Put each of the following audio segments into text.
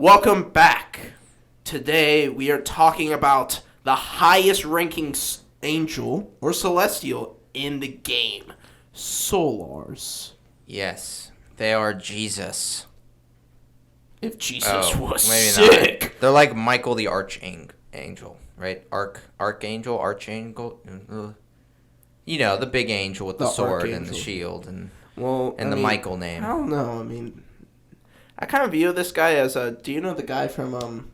Welcome back. Today we are talking about the highest ranking angel or celestial in the game, Solars. Yes, they are Jesus. If Jesus was maybe sick. Not. They're like Michael the Archangel, right? Archangel. You know, the big angel with the sword Archangel. And the shield and the Michael name. I don't know. I mean, I kind of view this guy as a. Do you know the guy from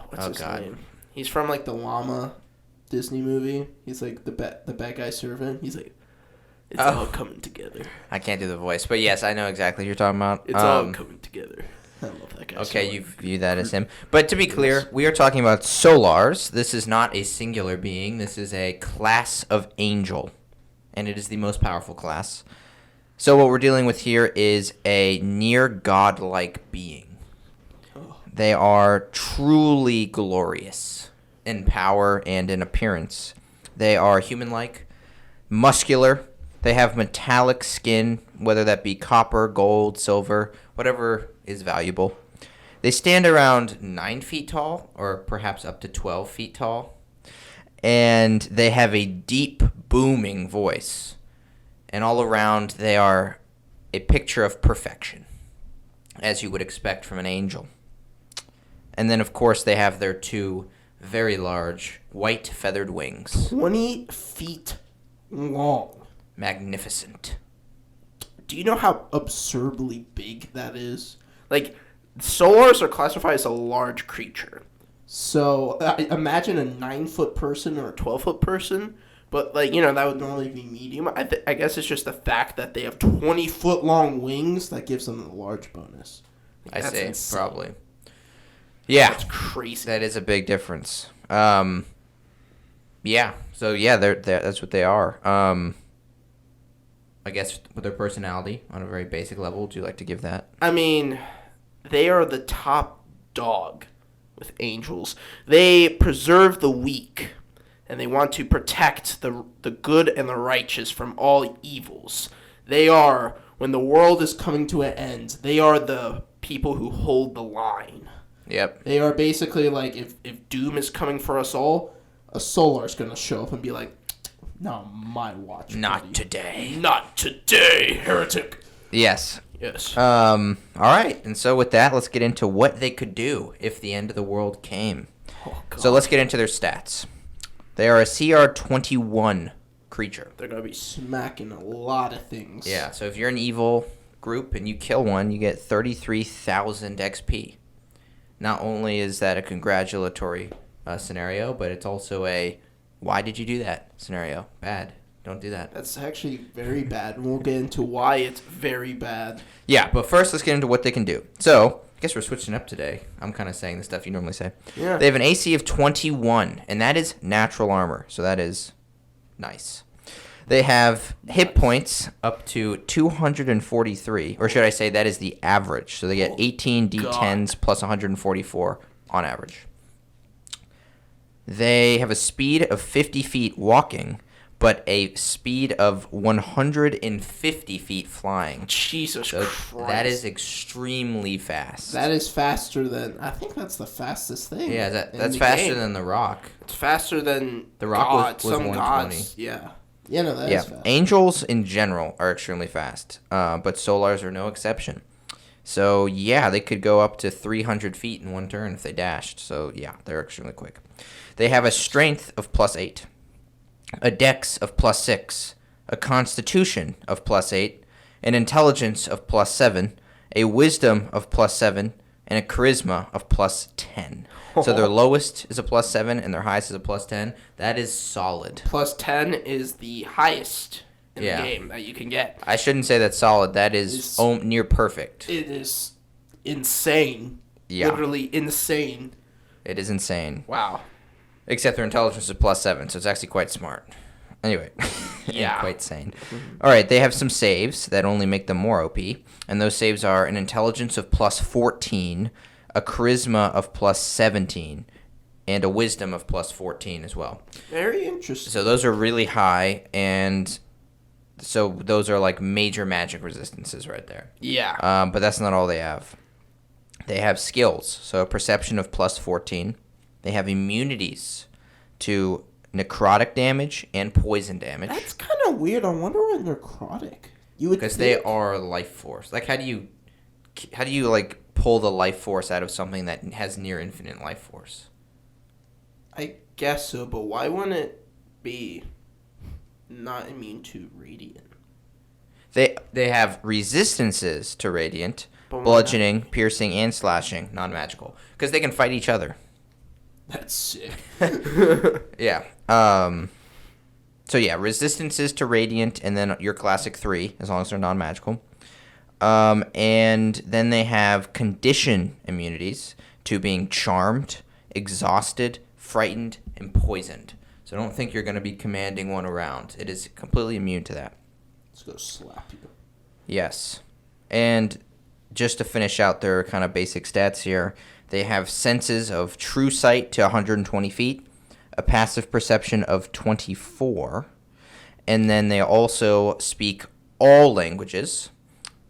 what's his name? He's from like the llama Disney movie. He's like the bad guy servant. He's like, it's all coming together. I can't do the voice, but yes, I know exactly what you're talking about. It's all coming together. I love that guy. Okay, you view that as him. But to be clear, we are talking about Solars. This is not a singular being. This is a class of angel, and it is the most powerful class. So what we're dealing with here is a near godlike being. They are truly glorious in power and in appearance. They are human-like, muscular. They have metallic skin, whether that be copper, gold, silver, whatever is valuable. They stand around 9 feet tall, or perhaps up to 12 feet tall. And they have a deep, booming voice. And all around, they are a picture of perfection, as you would expect from an angel. And then, of course, they have their 2 very large, white feathered wings. 20 feet long. Magnificent. Do you know how absurdly big that is? Like, Solars are classified as a large creature. So, imagine a 9-foot person or a 12-foot person. But, like, you know, that would normally be medium. I guess it's just the fact that they have 20-foot-long wings that gives them a large bonus. Like, I say, insane. Probably. Yeah. That's crazy. That is a big difference. Yeah. So, yeah, that's what they are. I guess with their personality, on a very basic level, would you like to give that? I mean, they are the top dog with angels. They preserve the weak. And they want to protect the good and the righteous from all evils. They are, when the world is coming to an end, they are the people who hold the line. Yep. They are basically like, if doom is coming for us all, a Solar is going to show up and be like, not my watch. Not today. Not today, heretic. Yes. Yes. All right. And so with that, let's get into what they could do if the end of the world came. Oh, God. So let's get into their stats. They are a CR21 creature. They're going to be smacking a lot of things. Yeah, so if you're an evil group and you kill one, you get 33,000 XP. Not only is that a congratulatory scenario, but it's also a why did you do that scenario. Bad. Don't do that. That's actually very bad. And we'll get into why it's very bad. Yeah, but first let's get into what they can do. So, I guess we're switching up today. I'm kind of saying the stuff you normally say. Yeah. They have an AC of 21, and that is natural armor, so that is nice. They have hit points up to 243, or should I say that is the average. So they get 18 D10s plus 144 on average. They have a speed of 50 feet walking, but a speed of 150 feet flying. Jesus Christ. That is extremely fast. That is faster than... I think that's the fastest thing. Yeah, that's faster than The Rock. It's faster than The Rock God, was some 120. gods. Yeah. Yeah, no, that is fast. Angels in general are extremely fast, but Solars are no exception. So, yeah, they could go up to 300 feet in one turn if they dashed. So, yeah, they're extremely quick. They have a strength of +8. A dex of +6, a constitution of +8, an intelligence of +7, a wisdom of +7, and a charisma of +10. So their lowest is a +7 and their highest is a +10. That is solid. +10 is the highest in the game that you can get. I shouldn't say that's solid. That is near perfect. It is insane. Yeah. Literally insane. It is insane. Wow. Except their intelligence is +7, so it's actually quite smart. Anyway, yeah, quite sane. All right, they have some saves that only make them more OP, and those saves are an intelligence of +14, a charisma of +17, and a wisdom of +14 as well. Very interesting. So those are really high, and so those are like major magic resistances right there. Yeah. But that's not all they have. They have skills, so perception of plus 14. They have immunities to necrotic damage and poison damage. That's kind of weird. I wonder why necrotic. You would Because they are life force. Like, how do you like pull the life force out of something that has near infinite life force? I guess so, but why wouldn't it be not immune to radiant? They have resistances to radiant, But bludgeoning, piercing, and slashing, non-magical, because they can fight each other. That's sick. Yeah. So yeah, resistances to radiant, and then your classic 3, as long as they're non-magical. And then they have condition immunities to being charmed, exhausted, frightened, and poisoned. So don't think you're going to be commanding one around. It is completely immune to that. Let's go slap you. Yes. And just to finish out their kind of basic stats here, they have senses of true sight to 120 feet, a passive perception of 24, and then they also speak all languages,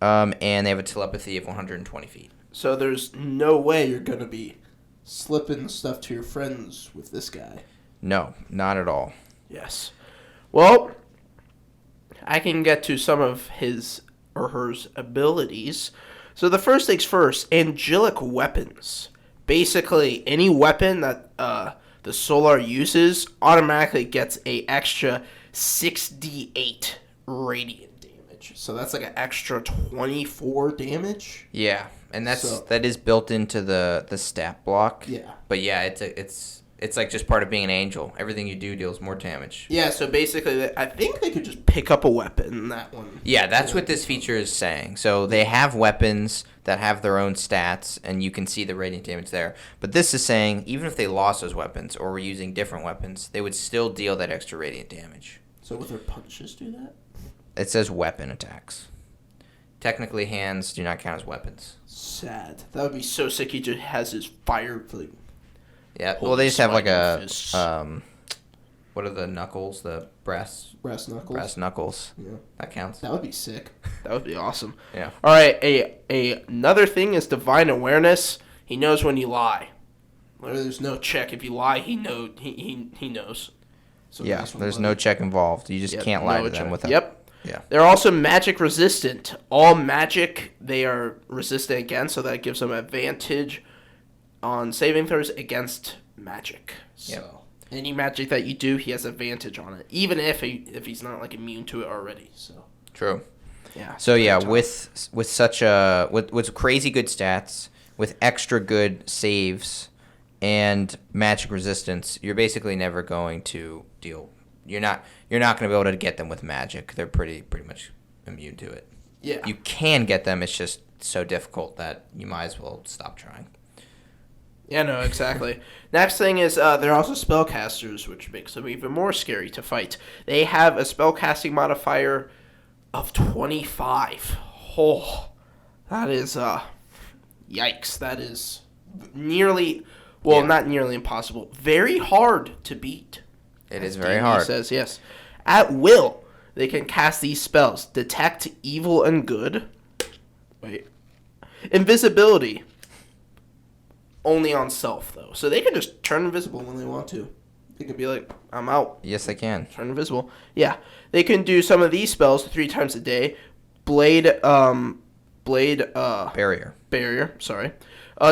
and they have a telepathy of 120 feet. So there's no way you're going to be slipping stuff to your friends with this guy. No, not at all. Yes. Well, I can get to some of his or her abilities. So the first things first, angelic weapons. Basically, any weapon that the Solar uses automatically gets a extra 6d8 radiant damage. So that's like an extra 24 damage. Yeah, and that is built into the stat block. Yeah. But yeah, it's like just part of being an angel. Everything you do deals more damage. Yeah, so basically, I think they could just pick up a weapon in that one. Yeah, that's what this feature is saying. So they have weapons that have their own stats, and you can see the radiant damage there. But this is saying, even if they lost those weapons or were using different weapons, they would still deal that extra radiant damage. So would their punches do that? It says weapon attacks. Technically, hands do not count as weapons. Sad. That would be so sick. He just has his fire, like... Yeah, well, they just have like a, fists. what are the knuckles? The brass Brass knuckles. knuckles. Yeah. That counts. That would be sick. That would be awesome. Yeah. All right. Another thing is divine awareness. He knows when you lie. There's no check. If you lie, he knows. So Yeah, there's no check involved. You just can't lie to them check. without. Yep. Yeah. They're also magic resistant. All magic they are resistant against, so that gives them advantage on saving throws against magic. So any magic that you do, he has advantage on it, even if he's not like immune to it already. So True. yeah. So yeah, with such with crazy good stats, with extra good saves, and magic resistance, you're basically never going to deal. You're not going to be able to get them with magic. They're pretty much immune to it. Yeah. You can get them. It's just so difficult that you might as well stop trying. Yeah, no, exactly. Next thing is they're also spellcasters, which makes them even more scary to fight. They have a spellcasting modifier of 25. Oh, that is, yikes. That is nearly, not nearly impossible. Very hard to beat. It is very hard. He says, yes. At will, they can cast these spells. Detect evil and good. Wait. Invisibility. Only on self, though. So they can just turn invisible when they want to. They can be like, I'm out. Yes, they can. Turn invisible. Yeah. They can do some of these spells 3 times a day. Barrier, sorry.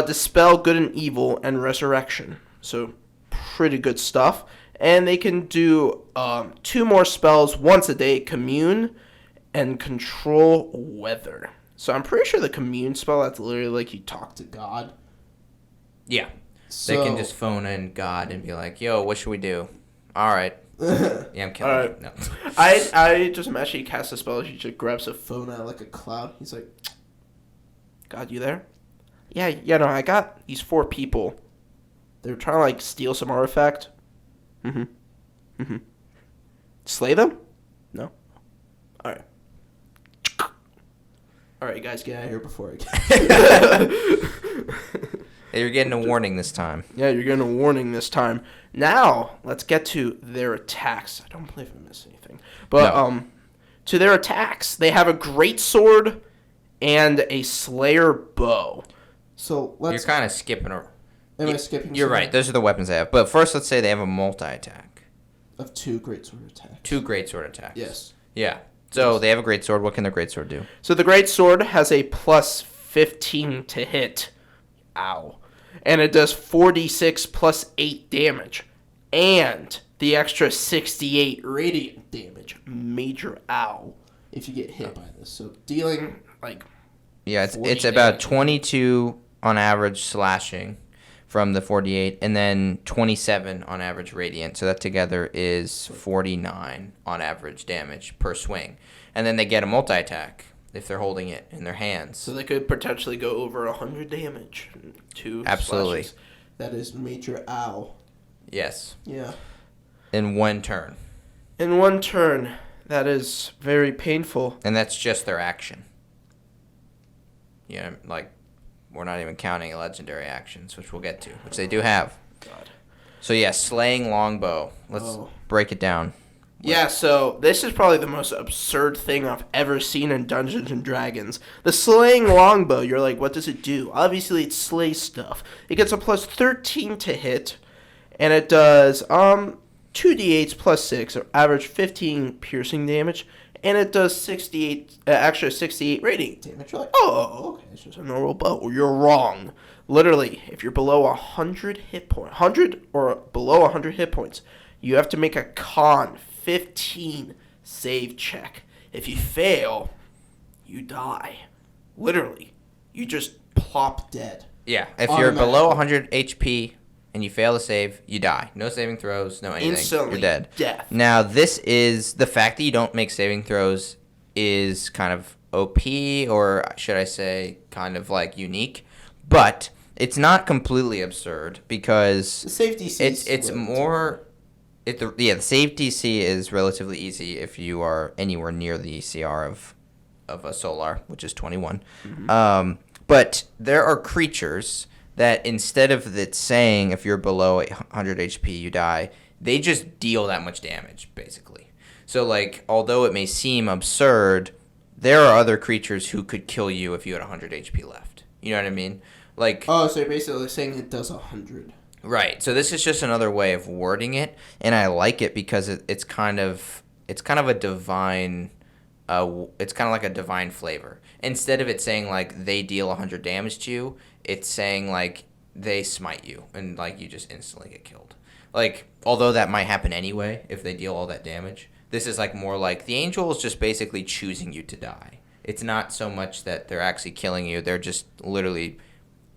Dispel good and evil and resurrection. So, pretty good stuff. And they can do 2 more spells once a day. Commune and control weather. So I'm pretty sure the commune spell, that's literally like you talk to God. Yeah. They can just phone in God and be like, yo, what should we do? All right. Yeah, I'm killing you. No. I just imagine he casts a spell. He just grabs a phone out of like a cloud. He's like, God, you there? Yeah, no, I got these 4 people. They're trying to like steal some artifact. Slay them? No? Alright. Alright, guys, get out of here before I get... Hey, you're getting a warning this time. Yeah, you're getting a warning this time. Now, let's get to their attacks. I don't believe I missed anything. But, No. To their attacks, they have a great sword and a slayer bow. So You're let's. kind of skipping. Am I skipping? You're something? right. Those are the weapons they have. But first, let's say they have a multi-attack. Of 2 greatsword attacks. 2 greatsword attacks. Yes. Yeah. So they have a greatsword. What can their greatsword do? So the greatsword has a plus 15 to hit. Ow. And it does 46 plus 8 damage. And the extra 68 radiant damage. Major ow. If you get hit by this. So dealing, like... Yeah, it's about 22 on average slashing from the 48, and then 27 on average radiant. So that together is 49 on average damage per swing. And then they get a multi-attack if they're holding it in their hands. So they could potentially go over 100 damage. 2 Absolutely. slashes. That is major ow. Yes. Yeah. In one turn. In one turn. That is very painful. And that's just their action. Yeah, like, we're not even counting legendary actions, which we'll get to, which they do have. God. So, yeah, slaying Longbow. Let's break it down. Yeah, so this is probably the most absurd thing I've ever seen in Dungeons and Dragons. The slaying Longbow, you're like, what does it do? Obviously, it slays stuff. It gets a plus 13 to hit, and it does 2d8s plus 6, or average 15 piercing damage, and it does 68 radiant damage. You're like, oh, okay, it's just a normal bow. You're wrong. Literally, if you're below 100 hit points, 100 or below 100 hit points, you have to make a con 15 save check. If you fail, you die. Literally, you just plop dead. Yeah, if you're below 100 HP and you fail to save, you die. No saving throws, no anything. Instantly you're dead. Death. Now, this is the fact that you don't make saving throws is kind of OP, or should I say kind of like unique, but it's not completely absurd because The save DC it's more the save DC is relatively easy if you are anywhere near the CR of a Solar, which is 21. Mm-hmm. But there are creatures that instead of it saying if you're below 100 HP you die, they just deal that much damage basically. So like, although it may seem absurd, there are other creatures who could kill you if you had 100 HP left. You know what I mean? Like, oh, so you're basically saying it does 100. Right. So this is just another way of wording it, and I like it because it's kind of a divine. It's kind of like a divine flavor. Instead of it saying like they deal 100 damage to you, it's saying like they smite you and like you just instantly get killed. Like, although that might happen anyway if they deal all that damage, this is like more like the angel is just basically choosing you to die. It's not so much that they're actually killing you; they're just literally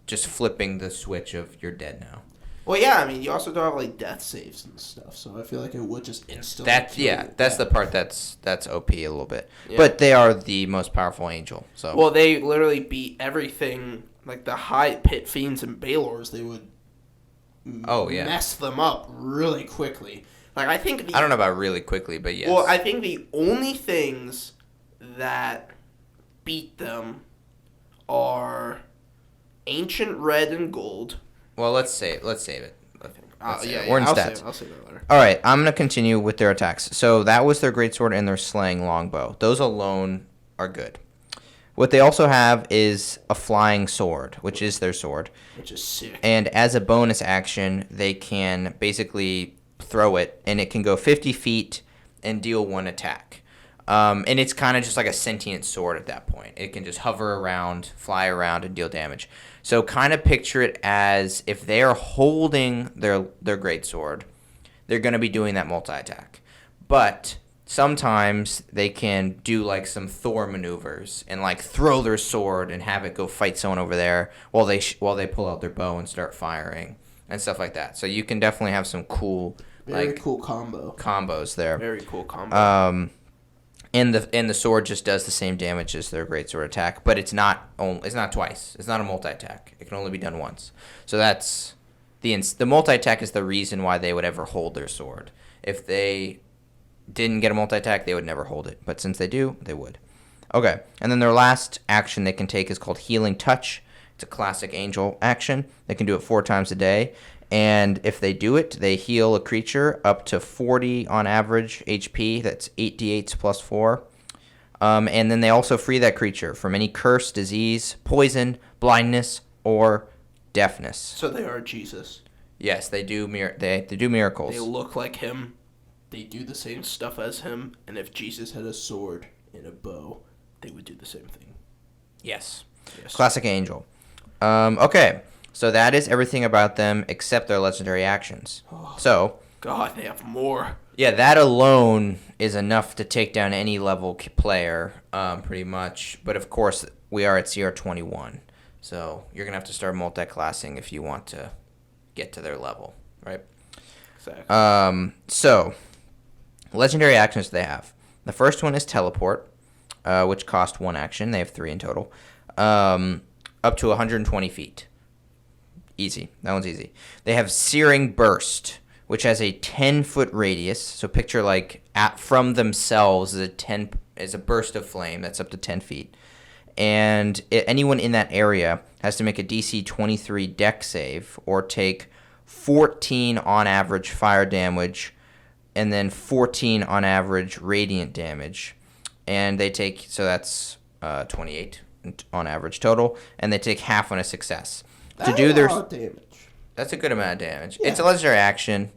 just flipping the switch of you're dead now. Well, yeah, I mean, you also don't have, like, death saves and stuff, so I feel like it would just instantly that's the part that's OP a little bit. Yeah. But they are the most powerful angel, so... Well, they literally beat everything, like, the high pit fiends and Balors, they would mess them up really quickly. Like, I think... I don't know about really quickly, but yes. Well, I think the only things that beat them are Ancient Red and Gold... Well, let's save it. We're in I'll stats. I'll save that later. All right, I'm going to continue with their attacks. So that was their greatsword and their slaying longbow. Those alone are good. What they also have is a flying sword, which is their sword. Which is sick. And as a bonus action, they can basically throw it, and it can go 50 feet and deal 1 attack. And it's kind of just like a sentient sword at that point. It can just hover around, fly around, and deal damage. So kind of picture it as if they are holding their greatsword, they're going to be doing that multi-attack. But sometimes they can do like some Thor maneuvers and like throw their sword and have it go fight someone over there while they pull out their bow and start firing and stuff like that. So you can definitely have some cool cool combos there. Very cool combo. And the sword just does the same damage as their greatsword attack, but it's not twice. It's not a multi-attack. It can only be done once. So that's the multi-attack is the reason why they would ever hold their sword. If they didn't get a multi-attack, they would never hold it. But since they do, they would. Okay, and then their last action they can take is called Healing Touch. It's a classic angel action. They can do it 4 times a day. And if they do it, they heal a creature up to 40 on average HP. That's 8d8s plus 4. And then they also free that creature from any curse, disease, poison, blindness, or deafness. So they are Jesus. Yes, they do they do miracles. They look like him. They do the same stuff as him. And if Jesus had a sword and a bow, they would do the same thing. Yes. Yes. Classic angel. Okay, so that is everything about them except their legendary actions. Oh, So, God, they have more. yeah, that alone is enough to take down any level player, pretty much. But of course, we are at CR21, so you're gonna have to start multi-classing if you want to get to their level, right? Exactly. So legendary actions they have. The first one is teleport, which cost 1 action. They have 3 in total. Up to 120 feet. Easy. That one's easy. They have Searing Burst, which has a 10-foot radius. So picture like from themselves is a burst of flame that's up to 10 feet. And anyone in that area has to make a DC 23 deck save or take 14 on average fire damage and then 14 on average radiant damage. And they take, so that's 28 on average total, and they take half on a success. That's a lot of damage. That's a good amount of damage. Yeah. It's a legendary action.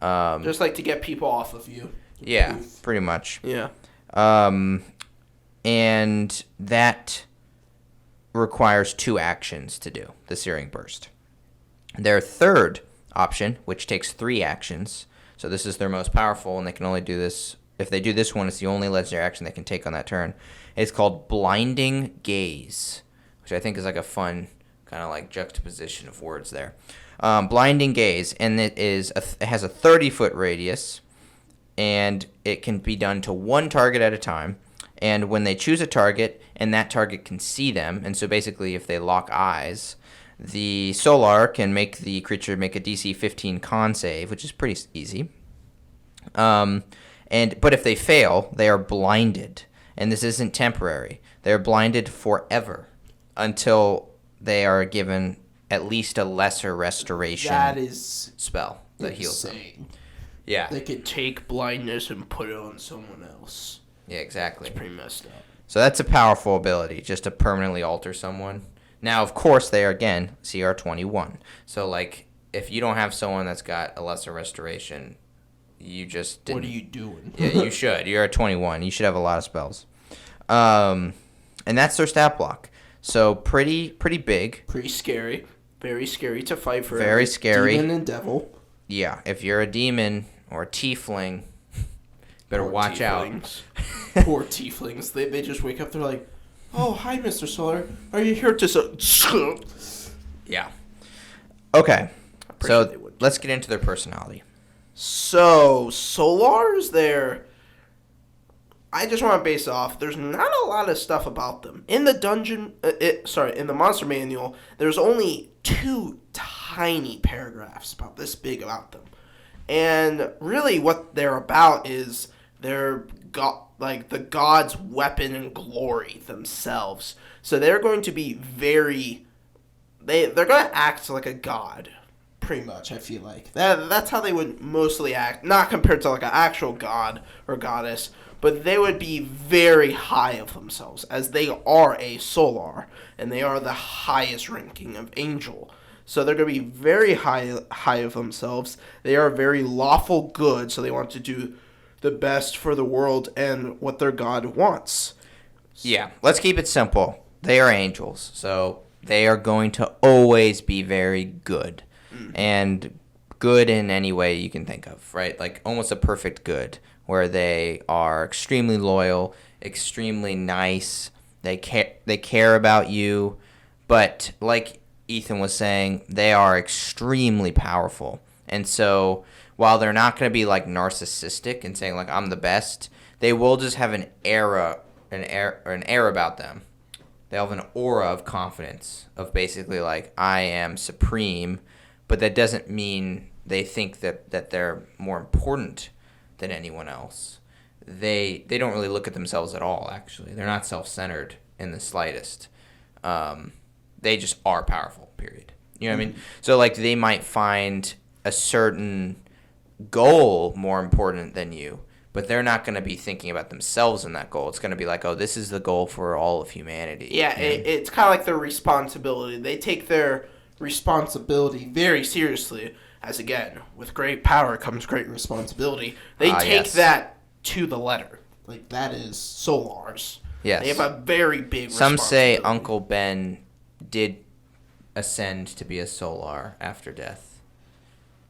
Just like to get people off of you. Yeah, pretty much. Yeah. And that requires 2 actions to do, the Searing Burst. Their third option, which takes 3 actions, so this is their most powerful, and they can only do this, if they do this one, it's the only legendary action they can take on that turn. It's called Blinding Gaze, which I think is like a fun kind of like juxtaposition of words there. Blinding Gaze, and it has a 30-foot radius, and it can be done to 1 target at a time. And when they choose a target, and that target can see them, and so basically if they lock eyes, the Solar can make the creature make a DC 15 con save, which is pretty easy. But if they fail, they are blinded. And this isn't temporary. They're blinded forever until they are given at least a lesser restoration spell that heals them. Yeah. They could take blindness and put it on someone else. Yeah, exactly. It's pretty messed up. So that's a powerful ability, just to permanently alter someone. Now, of course, they are, again, CR21. So, like, if you don't have someone that's got a lesser restoration, you just didn't. What are you doing? Yeah, you should. You're at 21. You should have a lot of spells. And that's their stat block. So pretty big. Pretty scary. Very scary to fight for. Very scary. Demon and devil. Yeah, if you're a demon or a tiefling, better watch out. Poor tieflings. They just wake up. They're like, "Oh, hi, Mr. Solar. Are you here to?" Yeah. Okay. So let's get into their personality. So Solars, I just want to base off. There's not a lot of stuff about them in the dungeon. In the monster manual, there's only 2 tiny paragraphs about this big about them, and really what they're about is they're the god's weapon and glory themselves. So they're going to be they're going to act like a god. Pretty much, I feel like. That's how they would mostly act. Not compared to like an actual god or goddess, but they would be very high of themselves, as they are a Solar, and they are the highest ranking of angel. So they're going to be very high of themselves. They are very lawful good, so they want to do the best for the world and what their god wants. Yeah, let's keep it simple. They are angels, so they are going to always be very good. And good in any way you can think of, right? Like almost a perfect good, where they are extremely loyal, extremely nice. They care about you, but like Ethan was saying, they are extremely powerful. And so while they're not going to be like narcissistic and saying like I'm the best, they will just have an air about them. They'll have an aura of confidence, of basically like I am supreme. But that doesn't mean they think that they're more important than anyone else. They don't really look at themselves at all, actually. They're not self-centered in the slightest. They just are powerful, period. You know what I mean? So, like, they might find a certain goal more important than you, but they're not going to be thinking about themselves in that goal. It's going to be like, oh, this is the goal for all of humanity. Yeah, it's kind of like their responsibility. They take their responsibility very seriously. As again, with great power comes great responsibility. They take that to the letter. Like, that is Solar's. Yes. They have a very big Some say responsibility. Uncle Ben did ascend to be a Solar after death.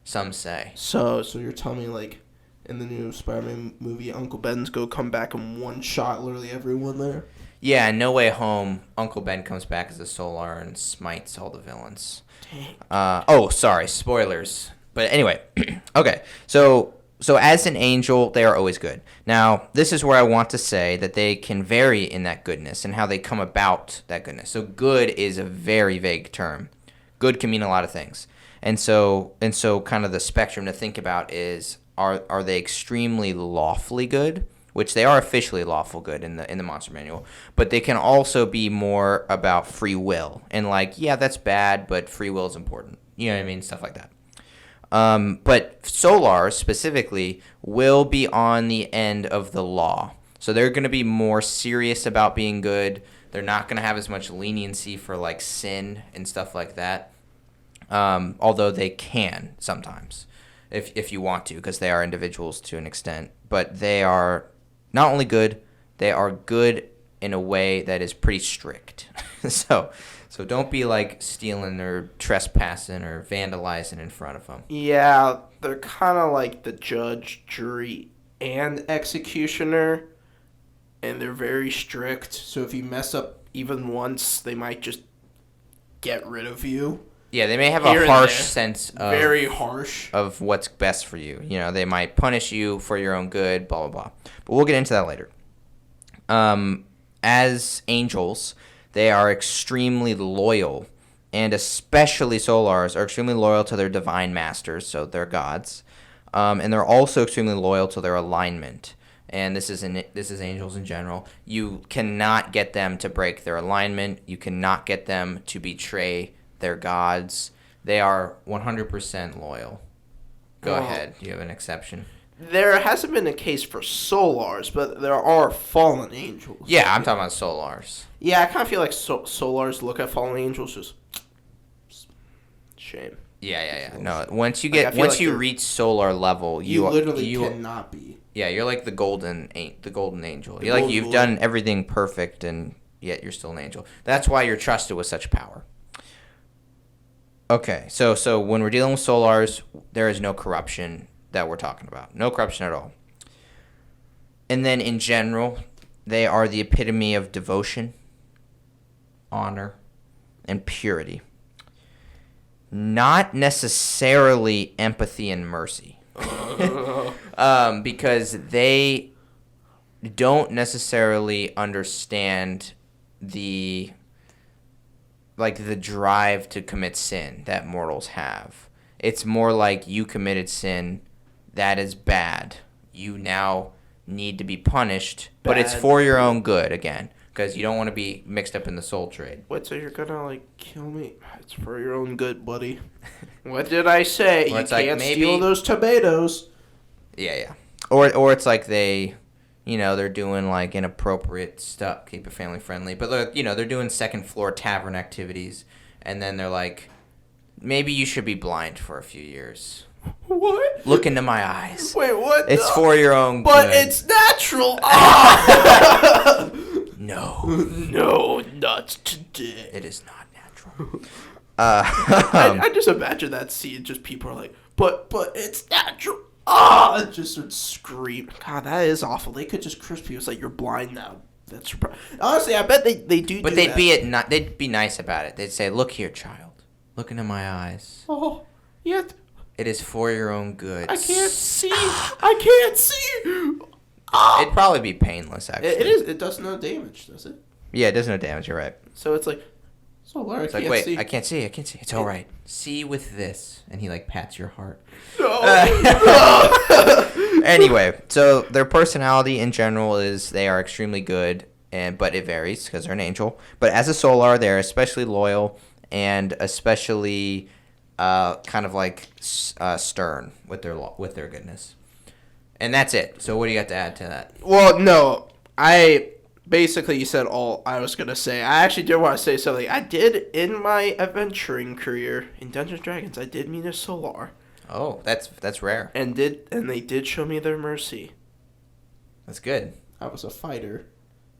Some say. So you're telling me, like, in the new Spider-Man movie, Uncle Ben's go come back and one-shot literally everyone there? Yeah, in No Way Home, Uncle Ben comes back as a Solar and smites all the villains. Dang. Sorry, spoilers. But anyway, okay. So as an angel, they are always good. Now, this is where I want to say that they can vary in that goodness and how they come about that goodness. So good is a very vague term. Good can mean a lot of things. And so kind of the spectrum to think about is are they extremely lawfully good, which they are officially lawful good in the Monster Manual, but they can also be more about free will and like, yeah, that's bad, but free will is important. You know what I mean? Stuff like that. But Solars specifically will be on the end of the law. So they're going to be more serious about being good. They're not going to have as much leniency for like sin and stuff like that. Although they can sometimes if you want to, because they are individuals to an extent. But they are not only good, they are good in a way that is pretty strict. So don't be like stealing or trespassing or vandalizing in front of them. Yeah, they're kind of like the judge, jury, and executioner, and they're very strict. So if you mess up even once, they might just get rid of you. Yeah, they may have Here a and harsh there. sense of Very harsh of what's best for you. You know, they might punish you for your own good, blah, blah, blah. But we'll get into that later. As angels, they are extremely loyal, and especially Solars are extremely loyal to their divine masters, so their gods. And they're also extremely loyal to their alignment. And this is angels in general. You cannot get them to break their alignment. You cannot get them to betray their gods. They are 100% loyal. Go ahead. You have an exception. There hasn't been a case for Solars, but there are fallen angels. Yeah, I'm talking about Solars. Yeah, I kind of feel like Solars look at fallen angels just shame. Yeah. No, once you Like, reach Solar level, you literally cannot be. Yeah, you're like the golden angel. The You're like golden you've boy. done everything perfect, and yet you're still an angel. That's why you're trusted with such power. Okay, so when we're dealing with Solars, there is no corruption that we're talking about. No corruption at all. And then in general, they are the epitome of devotion, honor, and purity. Not necessarily empathy and mercy. Because they don't necessarily understand the drive to commit sin that mortals have. It's more like you committed sin, that is bad. You now need to be punished, but it's for your own good again, because you don't want to be mixed up in the soul trade. What, so you're gonna like kill me? It's for your own good, buddy. What did I say? You can't steal those tomatoes. Yeah. Or it's like they're doing like inappropriate stuff, keep it family friendly. But they're doing second floor tavern activities, and then they're like, maybe you should be blind for a few years. What? Look into my eyes. Wait, what? It's for your own good. But it's natural. Ah! No, not today. it is not natural. I just imagine that scene. Just people are like, but it's natural. Ah! It just starts screaming. God, that is awful. They could just curse people. It's like, you're blind now. That's honestly, I bet they do. But do they'd that. they'd be nice about it. They'd say, "Look here, child. Look into my eyes. Oh, yeah. It is for your own good." I can't see. I can't see. Ah! It'd probably be painless, actually. It is. It does no damage, does it? Yeah, it does no damage. You're right. So it's like, Solar, I It's can't like, wait, see. I can't see. It's all right. See with this, and he like pats your heart. No. Anyway, so their personality in general is they are extremely good, but it varies because they're an angel. But as a Solar, they're especially loyal and especially kind of like stern with their goodness. And that's it. So what do you got to add to that? Well, no. Basically, you said all I was going to say. I actually did want to say something. I did, in my adventuring career in Dungeons & Dragons, I did meet a Solar. Oh, that's rare. And they did show me their mercy. That's good. I was a fighter,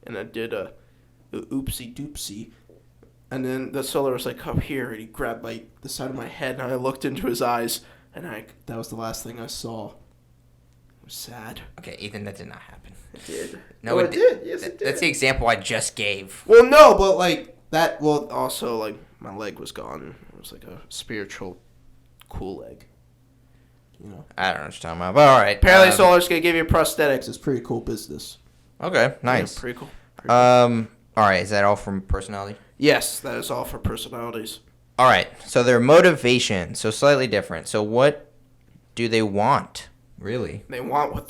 and I did a oopsie doopsie. And then the Solar was like, come here, and he grabbed the side of my head, and I looked into his eyes, and that was the last thing I saw. It was sad. Okay, Ethan, that did not happen. It did. No, it did. Yes, it did. That's the example I just gave. Well, no, but also my leg was gone. It was like a spiritual cool leg. You know. I don't know what you're talking about. But all right. Apparently, Solar's gonna give you prosthetics. It's pretty cool business. Okay, nice. Yeah, pretty cool. All right. Is that all from personality? Yes, that is all for personalities. All right. So their motivation, so slightly different. So what do they want? Really? They want what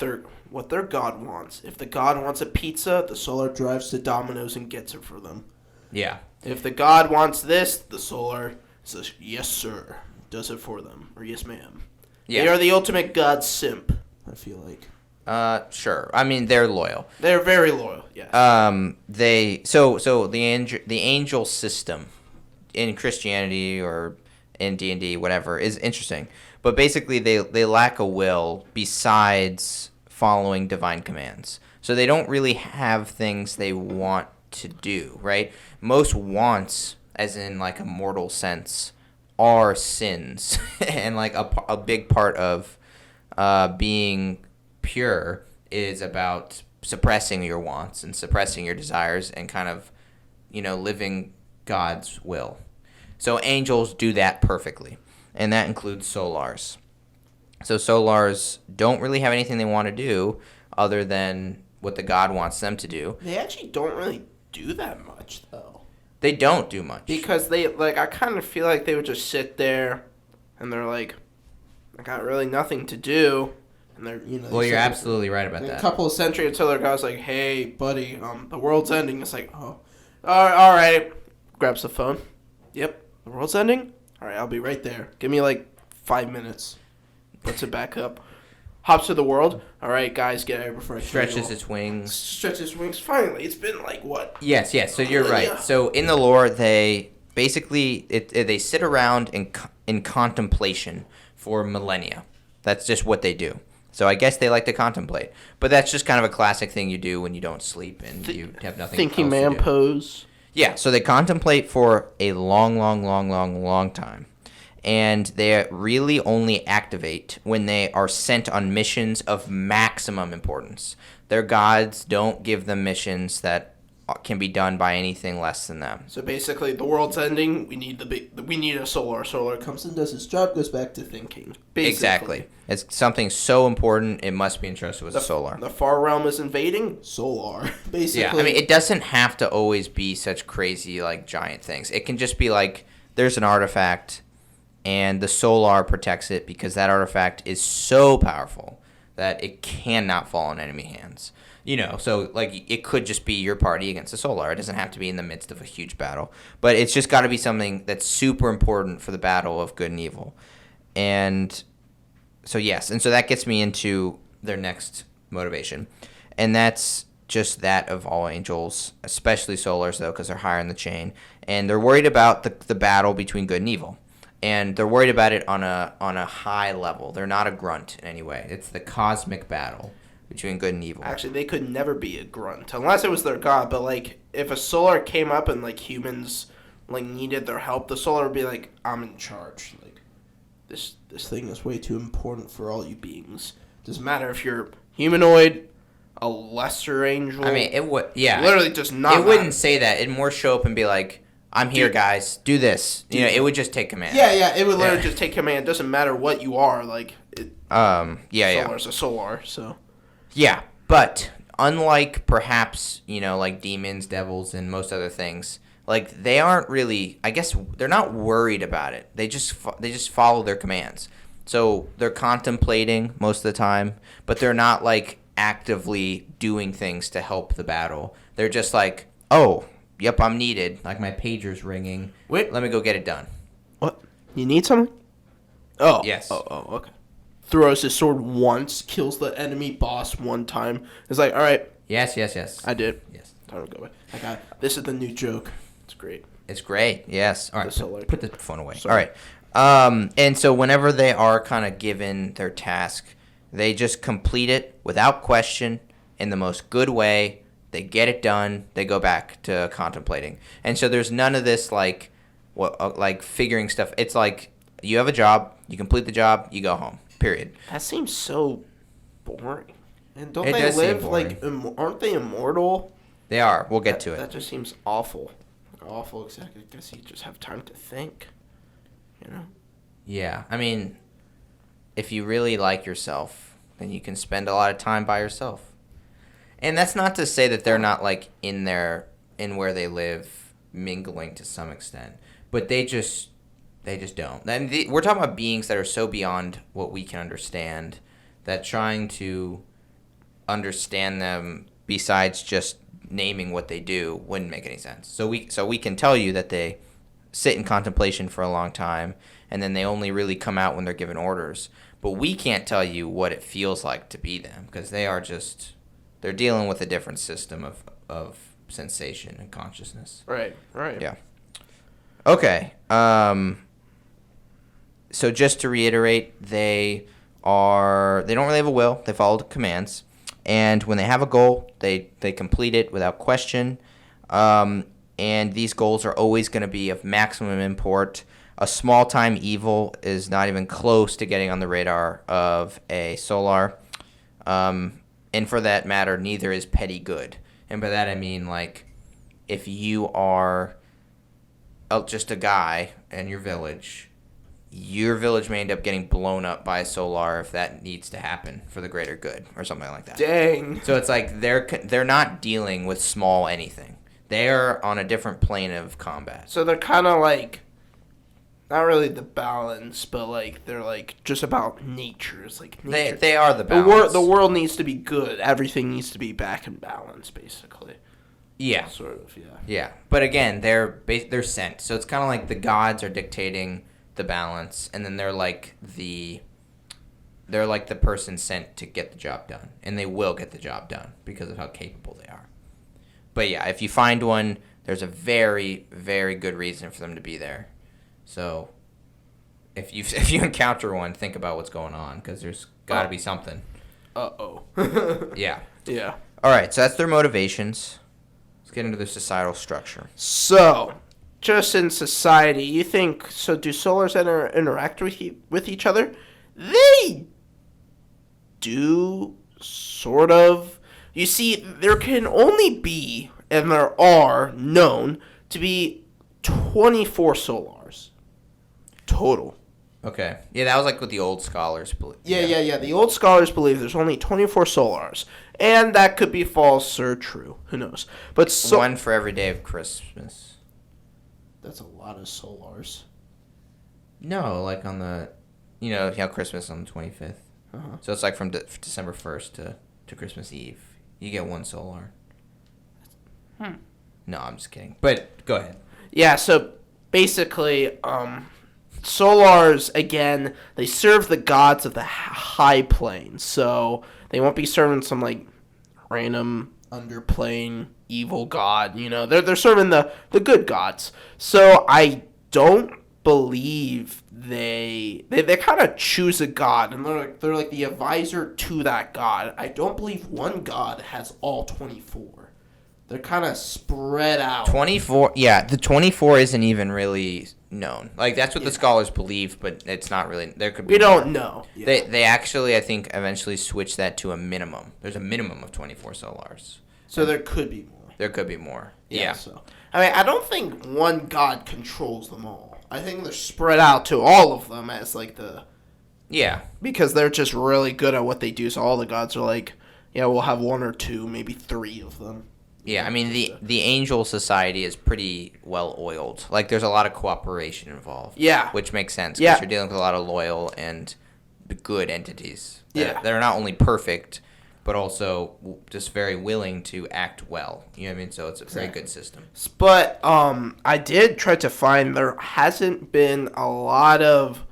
their god wants. If the god wants a pizza, the Solar drives to Domino's and gets it for them. Yeah. If the god wants this, the Solar says, yes, sir. Does it for them. Or yes, ma'am. Yeah. They are the ultimate god simp, I feel like. Sure. I mean, they're loyal. They're very loyal, yeah. So the angel system in Christianity or in D&D, whatever, is interesting. But basically, they lack a will besides following divine commands. So they don't really have things they want to do, right? Most wants, as in like a mortal sense, are sins. And like a big part of being pure is about suppressing your wants and suppressing your desires and kind of, living God's will. So angels do that perfectly, and that includes Solars. So Solars don't really have anything they want to do other than what the God wants them to do. They actually don't really do that much, though. They don't do much. Because I kind of feel like they would just sit there, and they're like, I got really nothing to do. And they're, well, you're absolutely right about that. A couple of centuries until their guy's like, hey, buddy, the world's ending. It's like, oh, all right. Grabs the phone. Yep, the world's ending? All right, I'll be right there. Give me 5 minutes. Puts it back up. Hops to the world. All right, guys, get out before I stretches its wings. Stretches its wings. Finally, it's been what? Yes. So you're right. So in the lore, they basically they sit around in contemplation for millennia. That's just what they do. So I guess they like to contemplate, but that's just kind of a classic thing you do when you don't sleep and you have nothing. Thinking man to do. pose. Yeah. So they contemplate for a long time. And they really only activate when they are sent on missions of maximum importance. Their gods don't give them missions that can be done by anything less than them. So basically, the world's ending. We need a Solar. Solar comes and does his job, goes back to thinking. Basically. Exactly. It's something so important, it must be entrusted with a Solar. The far realm is invading. Solar. Basically. Yeah. I mean, it doesn't have to always be such crazy giant things. It can just be there's an artifact. And the Solar protects it because that artifact is so powerful that it cannot fall in enemy hands. So it could just be your party against a Solar. It doesn't have to be in the midst of a huge battle. But it's just got to be something that's super important for the battle of good and evil. And so, yes. And so that gets me into their next motivation. And that's just that of all angels, especially Solars, though, because they're higher in the chain. And they're worried about the battle between good and evil. And they're worried about it on a high level. They're not a grunt in any way. It's the cosmic battle between good and evil. Actually, they could never be a grunt unless it was their god. But if a Solar came up and humans needed their help, the Solar would be like, I'm in charge. This thing is way too important for all you beings. Doesn't matter if you're humanoid, a lesser angel. I mean, it would. Yeah, literally just not. It wouldn't say that. It'd more show up and be like, I'm here, guys. Do this. It would just take command. Yeah. It would literally just take command. It doesn't matter what you are. Solar's a Solar, so. Yeah, but unlike perhaps, demons, devils, and most other things, they aren't really, I guess, they're not worried about it. They just follow their commands. So they're contemplating most of the time, but they're not, actively doing things to help the battle. They're just oh, yep, I'm needed. My pager's ringing. Wait. Let me go get it done. What? You need something? Oh. Yes. Oh, okay. throws his sword once, kills the enemy boss one time. It's like, all right, Yes. I did. Yes. Time to go away. I got it. This is the new joke. It's great. It's great. Yes. All right. The solar. Put the phone away. Sorry. All right. And so whenever they are kind of given their task, they just complete it without question in the most good way. They get it done. They go back to contemplating. And so there's none of this like figuring stuff. It's like you have a job, you complete the job, you go home. Period. That seems so boring. And don't It they does seem live boring. like? Aren't they immortal? They are. We'll get to it. That just seems awful. Awful. Exactly. I guess you just have time to think. You know. Yeah. I mean, if you really like yourself, then you can spend a lot of time by yourself. And that's not to say that they're not like in where they live mingling to some extent, but they just don't. And we're talking about beings that are so beyond what we can understand that trying to understand them besides just naming what they do wouldn't make any sense. So we can tell you that they sit in contemplation for a long time and then they only really come out when they're given orders. But we can't tell you what it feels like to be them because they're dealing with a different system of sensation and consciousness. Right. Yeah. Okay. So just to reiterate, they don't really have a will. They follow the commands. And when they have a goal, they complete it without question. And these goals are always going to be of maximum import. A small-time evil is not even close to getting on the radar of a Solar. And for that matter, neither is petty good. And by that I mean, like, if you are just a guy in your village may end up getting blown up by a Solar if that needs to happen for the greater good or something like that. Dang. So it's like they're not dealing with small anything. They're on a different plane of combat. So they're kind of like, not really the balance, but like they're like just about nature. It's like nature. They are the balance. The world needs to be good. Everything needs to be back in balance, basically. Yeah. Sort of, yeah. Yeah, but again, they're sent. So it's kind of like the gods are dictating the balance, and then they're like the person sent to get the job done, and they will get the job done because of how capable they are. But yeah, if you find one, there's a very, very good reason for them to be there. So if you encounter one, think about what's going on because there's got to be something. Uh-oh. Yeah. Yeah. All right, so that's their motivations. Let's get into the societal structure. So, just in society, you think, so do Solars interact with each other? They do, sort of. You see, there can only be, and there are known to be 24 Solars total. Okay. Yeah, that was like what the old scholars believe. Yeah. The old scholars believe there's only 24 Solars. And that could be false or true. Who knows? But one for every day of Christmas. That's a lot of Solars. No, like on the, how Christmas on the 25th. Uh-huh. So it's like from December 1st to Christmas Eve. You get one Solar. No, I'm just kidding. But go ahead. Yeah, so basically, Solars, again, they serve the gods of the high plane. So they won't be serving some, like, random underplane evil god, They're serving the good gods. So I don't believe they kind of choose a god, and they're like the advisor to that god. I don't believe one god has all 24. They're kind of spread out. 24, yeah, the 24 isn't even really known. Like, that's what the scholars believe, but it's not really. There could be We more. don't know. Yeah. They actually, I think, eventually switched that to a minimum. There's a minimum of 24 Solars. So there could be more. There could be more. Yeah. So, I mean, I don't think one god controls them all. I think they're spread out to all of them as, like, Yeah. because they're just really good at what they do. So all the gods are like, yeah, we'll have one or two, maybe three of them. Yeah, I mean, the angel society is pretty well oiled. Like, there's a lot of cooperation involved. Yeah. Which makes sense because Yeah. you're dealing with a lot of loyal and good entities. Yeah. That are not only perfect, but also just very willing to act well. You know what I mean? So it's a very good system. But I did try to find there hasn't been a lot of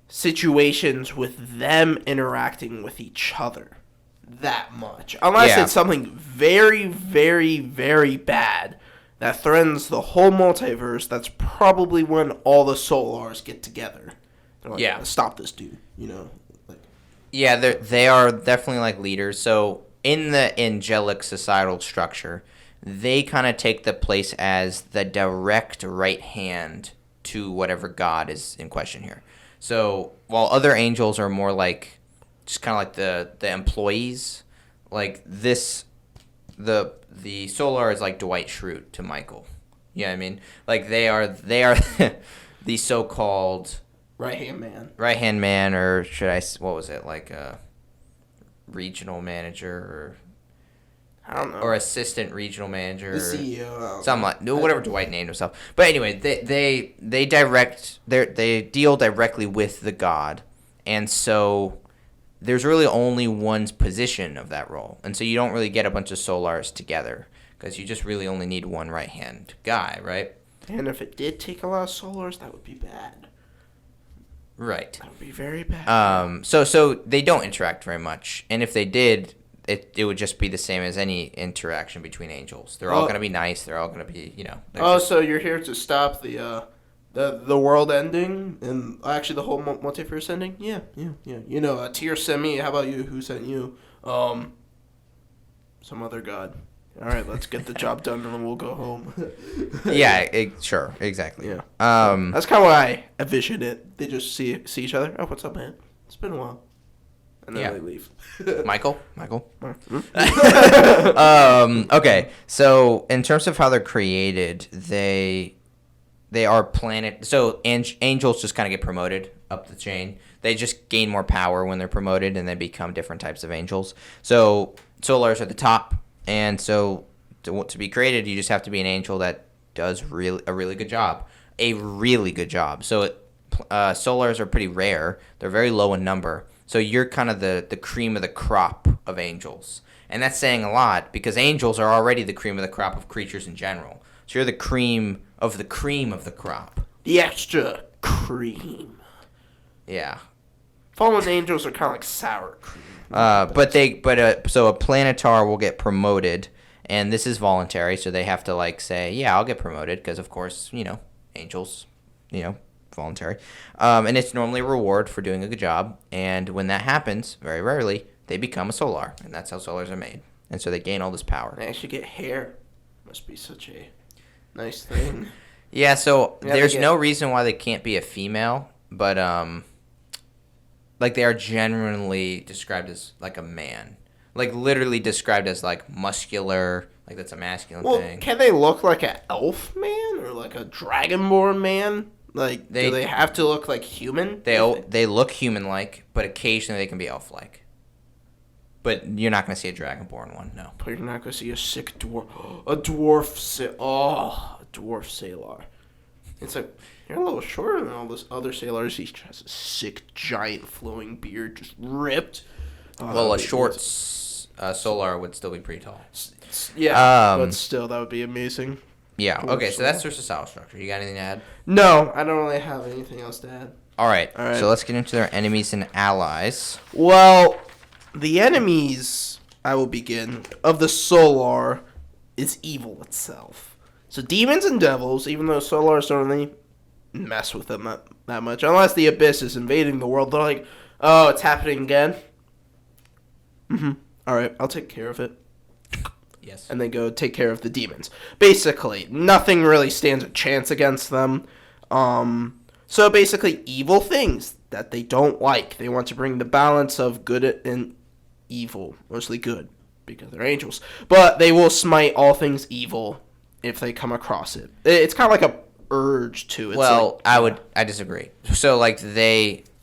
situations with them interacting with each other that much. Unless Yeah. it's something very, very, very bad that threatens the whole multiverse, that's probably when all the Solars get together. They're like, Yeah. stop this dude, you know? Like, Yeah, they are definitely like leaders. So in the angelic societal structure, they kind of take the place as the direct right hand to whatever god is in question here. So while other angels are more like just kind of like the employees, like this, the Solar is like Dwight Schrute to Michael. You know what I mean? Like they are the so-called right hand man, or should what was it, like a regional manager I don't know. or assistant regional manager, The CEO. something like whatever Dwight named himself. But anyway, they deal directly with the god, and so there's really only one's position of that role, and so you don't really get a bunch of Solars together because you just really only need one right hand guy, right? And if it did take a lot of Solars, that would be bad. Right. That would be very bad. So they don't interact very much, and if they did, it would just be the same as any interaction between angels. They're all gonna be nice. They're all gonna be, So you're here to stop the world ending and actually the whole multiverse ending? Yeah. You know, Tier sent me. How about you? Who sent you? Some other god. All right, let's get the job done and then we'll go home. Yeah, sure, exactly. Yeah. Um, That's kind of why I envision it. They just see each other. Oh, what's up, man? It's been a while. And then Yeah. they leave. Michael. Hmm? Okay, so in terms of how they're created, they are planet. So angels just kind of get promoted up the chain. They just gain more power when they're promoted, and they become different types of angels. So Solars are at the top, and so to be created, you just have to be an angel that does a really good job, So Solars are pretty rare. They're very low in number. So you're kind of the cream of the crop of angels. And that's saying a lot because angels are already the cream of the crop of creatures in general. So you're the cream of the crop. The extra cream. Yeah. Fallen angels are kind of like sour cream. So a planetar will get promoted, and this is voluntary, so they have to like say, yeah, I'll get promoted because of course, angels, voluntary. And it's normally a reward for doing a good job, and when that happens, very rarely, they become a Solar, and that's how Solars are made. And so they gain all this power. They actually get hair. Must be such a nice thing. Yeah, so Yeah, there's no reason why they can't be a female, but like they are generally described as like a man. Like literally described as like muscular, like that's a masculine thing. Can they look like an elf man or like a dragonborn man? Like, do they have to look like human? They look human-like, but occasionally they can be elf-like. But you're not going to see a dragonborn one, no. But you're not going to see a sick dwarf. A dwarf sailor. It's like, you're a little shorter than all those other sailors. He has a sick, giant, flowing beard, just ripped. Well, a short Solar would still be pretty tall. Yeah, but still, that would be amazing. Yeah, okay, so that's their societal structure. You got anything to add? No, I don't really have anything else to add. All right, so let's get into their enemies and allies. Well, the enemies, I will begin, of the Solar is evil itself. So demons and devils, even though Solars don't really mess with them that much, unless the Abyss is invading the world, they're like, oh, it's happening again? All right, I'll take care of it. Yes. And then go take care of the demons. Basically, nothing really stands a chance against them. So basically, evil things that they don't like. They want to bring the balance of good and evil. Mostly good, because they're angels. But they will smite all things evil if they come across it. It's kind of like a urge to. It's well, I disagree. So like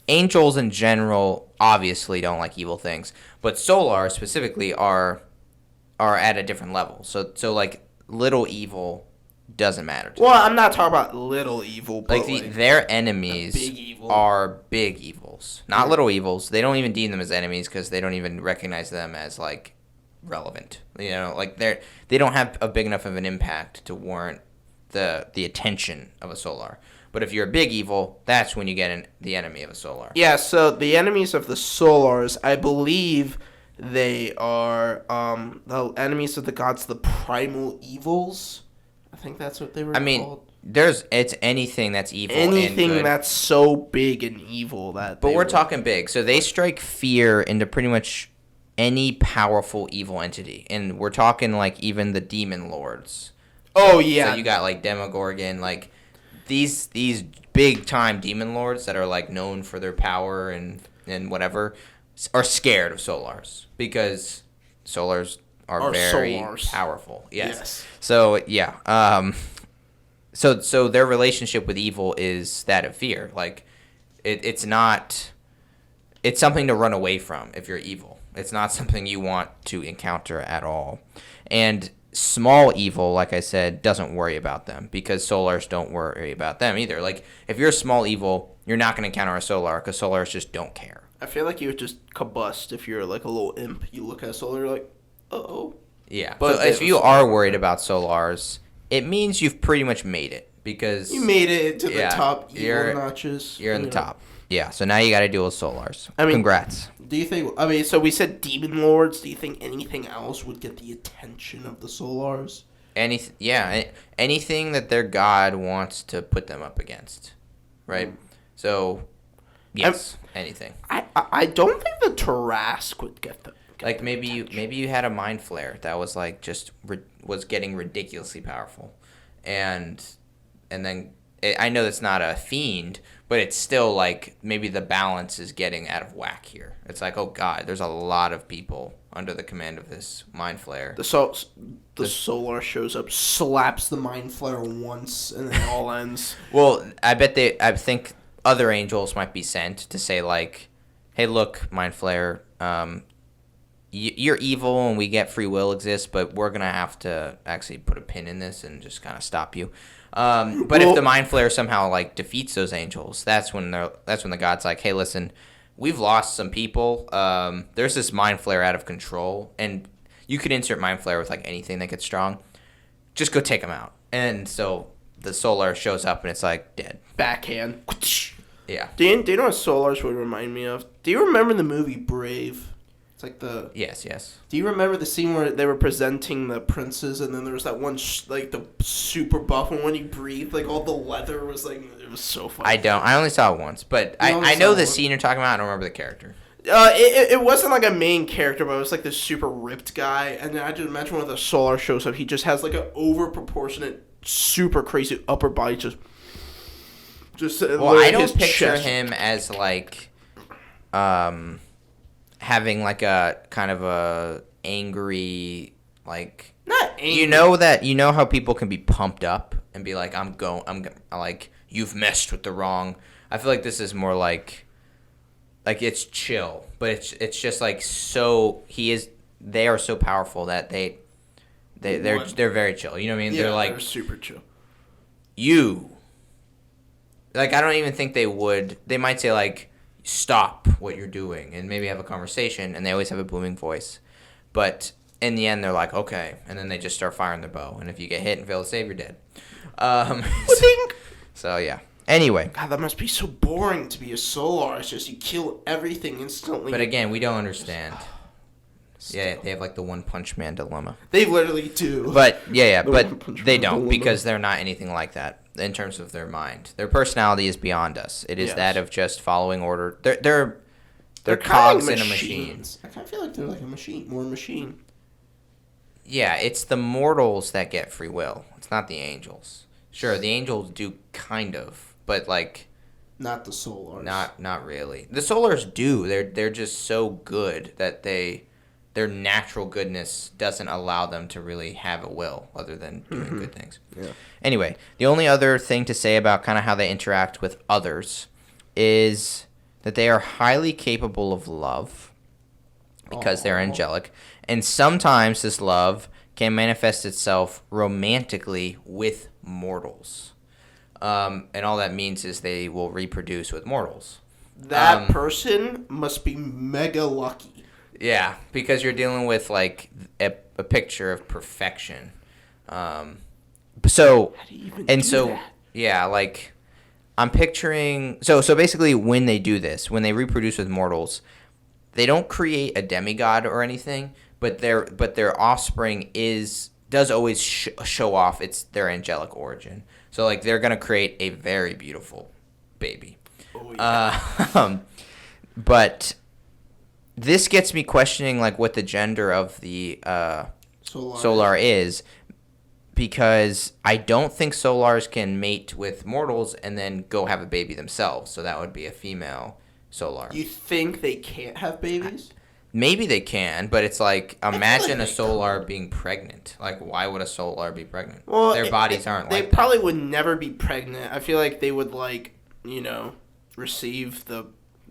angels in general obviously don't like evil things, but Solar specifically are at a different level. So like little evil doesn't matter to them. Well, I'm not talking about little evil, but their enemies big evil. are big evils, not little evils. They don't even deem them as enemies because they don't even recognize them as like relevant. Like they don't have a big enough of an impact to warrant the attention of a Solar. But if you're a big evil, that's when you get the enemy of a Solar. Yeah, so the enemies of the Solars, I believe they are the enemies of the gods, the primal evils. I think that's what they were called. It's anything that's evil and Anything good. that's so big and evil that. But we're talking big, so they strike fear into pretty much any powerful evil entity, and we're talking like even the demon lords. Oh yeah. So you got like Demogorgon, like these big time demon lords that are like known for their power and whatever are scared of Solars because Solars are very powerful. Yes. So yeah. So their relationship with evil is that of fear. Like it's something to run away from if you're evil. It's not something you want to encounter at all. And small evil, like I said, doesn't worry about them because Solars don't worry about them either. Like if you're a small evil, you're not going to encounter a Solar because Solars just don't care. I feel like you would just combust if you're like a little imp. You look at a Solar, you're like, uh-oh. Yeah. But so if you are worried about Solars, it means you've pretty much made it because you made it to the top evil notches. You're in the top. Yeah, so now you got to deal with Solars. I mean, congrats. Do you think? I mean, so we said demon lords. Do you think anything else would get the attention of the Solars? Anything that their god wants to put them up against, right? So, yes, anything. I don't think the Tarrasque would get them. Like maybe you had a mind flare that was like was getting ridiculously powerful, and then I know that's not a fiend, but it's still like maybe the balance is getting out of whack here. It's like, oh god, there's a lot of people under the command of this mind flare. The Solar shows up, slaps the mind flare once, and then it all ends. Well, I think other angels might be sent to say like, hey, look, mind flare, you're evil and we get free will exists, but we're gonna have to actually put a pin in this and just kind of stop you. But if the mind flare somehow like defeats those angels, that's when the god's like, hey, listen, we've lost some people. There's this mind flare out of control, and you could insert mind flare with like anything that gets strong. Just go take them out. And so the Solar shows up and it's like dead. Backhand. Yeah. Do you know what Solars would remind me of? Do you remember the movie Brave? It's like the... Yes. Do you remember the scene where they were presenting the princes and then there was that one, like the super buff one when he breathed, like all the leather was like... It was so funny. I don't. I only saw it once, but I know the scene you're talking about. I don't remember the character. It wasn't like a main character, but it was like this super ripped guy. And then I just imagine when the Solar shows up, he just has like an over-proportionate, super crazy upper body. Well, I don't picture him as like, having like a kind of a angry, like, not angry. You know how people can be pumped up and be like, I'm like, you've messed with the wrong. I feel like this is more like it's chill, but it's just like they are so powerful that they're very chill. You know what I mean? Yeah, they're super chill. Like, I don't even think they would. They might say, like, stop what you're doing and maybe have a conversation, and they always have a booming voice. But in the end, they're like, okay. And then they just start firing their bow. And if you get hit and fail to save, you're dead. So, yeah. Anyway. God, that must be so boring to be a Solar. It's just you kill everything instantly. But again, we don't understand. Yeah, they have like the One Punch Man dilemma. They literally do. But but they don't because they're not anything like that in terms of their mind. Their personality is beyond us. It is that of just following order. They're cogs in a machine. I kind of feel like they're like a machine, more machine. Yeah, it's the mortals that get free will. It's not the angels. Sure, the angels do kind of, but like not the Solars. Not really. The Solars do. They're just so good that their natural goodness doesn't allow them to really have a will other than doing good things. Yeah. Anyway, the only other thing to say about kind of how they interact with others is that they are highly capable of love because they're angelic. And sometimes this love can manifest itself romantically with mortals. And all that means is they will reproduce with mortals. That person must be mega lucky. Yeah, because you're dealing with like a picture of perfection. So how do you even do that? Yeah, like I'm picturing so basically when they do this, when they reproduce with mortals, they don't create a demigod or anything, but their offspring does always show off their angelic origin. So like they're gonna create a very beautiful baby. Oh yeah. But this gets me questioning like what the gender of the Solar is, because I don't think Solars can mate with mortals and then go have a baby themselves. So that would be a female Solar. You think they can't have babies? Maybe they can, but it's like imagine like a Solar being pregnant. Like, why would a Solar be pregnant? Well, their bodies aren't they like probably would never be pregnant. I feel like they would receive the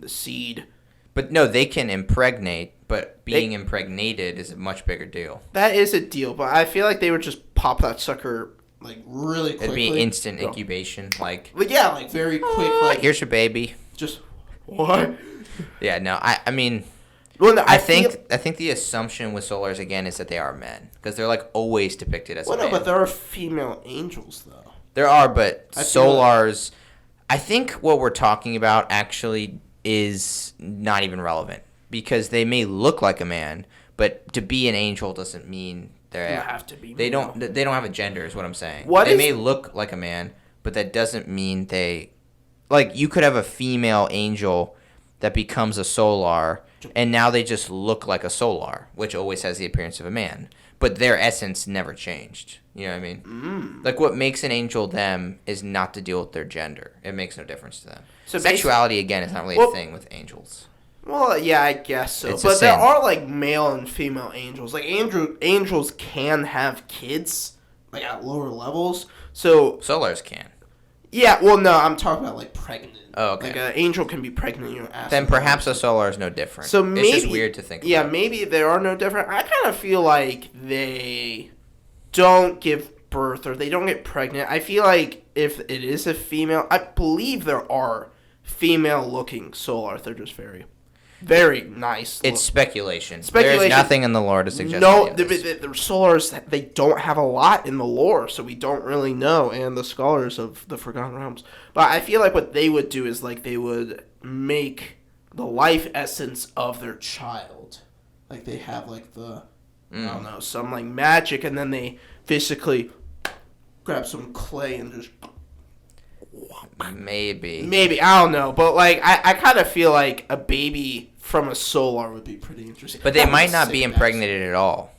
seed. that. But no, they can impregnate, but being impregnated is a much bigger deal. That is a deal, but I feel like they would just pop that sucker like really quickly. It'd be instant incubation, like. But yeah, like very quick. Like Here's your baby. just what? Yeah, no, I mean. Well, no, I think the assumption with Solars again is that they are men, because they're like always depicted as Well, men. no, but there are female angels though. There are, but I feel Solars. I think what we're talking about actually is not even relevant, because they may look like a man, but to be an angel doesn't mean You have to be. They male. don't have a gender, is what I'm saying. What they is- may look like a man, but that doesn't mean they. Like, you could have a female angel that becomes a Solar, and now they just look like a Solar, which always has the appearance of a man. But their essence never changed. You know what I mean? Like, what makes an angel them is not to deal with their gender. It makes no difference to them. So Sexuality, again, is not really a thing with angels. Well, yeah, I guess so. It's a But there sin. are like male and female angels. Like angels can have kids, like at lower levels. So Solars can. yeah, well, no, I'm talking about like pregnant. Oh, okay. Like an angel can be pregnant. Then perhaps a Solar is no different. So maybe it's just weird to think. Yeah, about. maybe they are no different. I kind of feel like they don't give birth or they don't get pregnant. I feel like if it is a female, I believe there are female-looking Solars. They're just very, very nice. It's speculation. Speculation. There's nothing in the lore to suggest. No, any of this. the Solars, they don't have a lot in the lore, so we don't really know. And the scholars of the Forgotten Realms, but I feel like what they would do is like they would make the life essence of their child, like they have like the I don't know, some like magic, and then they basically grab some clay and just maybe I don't know, but like I kind of feel like a baby from a Solar would be pretty interesting. But they That might was not sick be impregnated at all.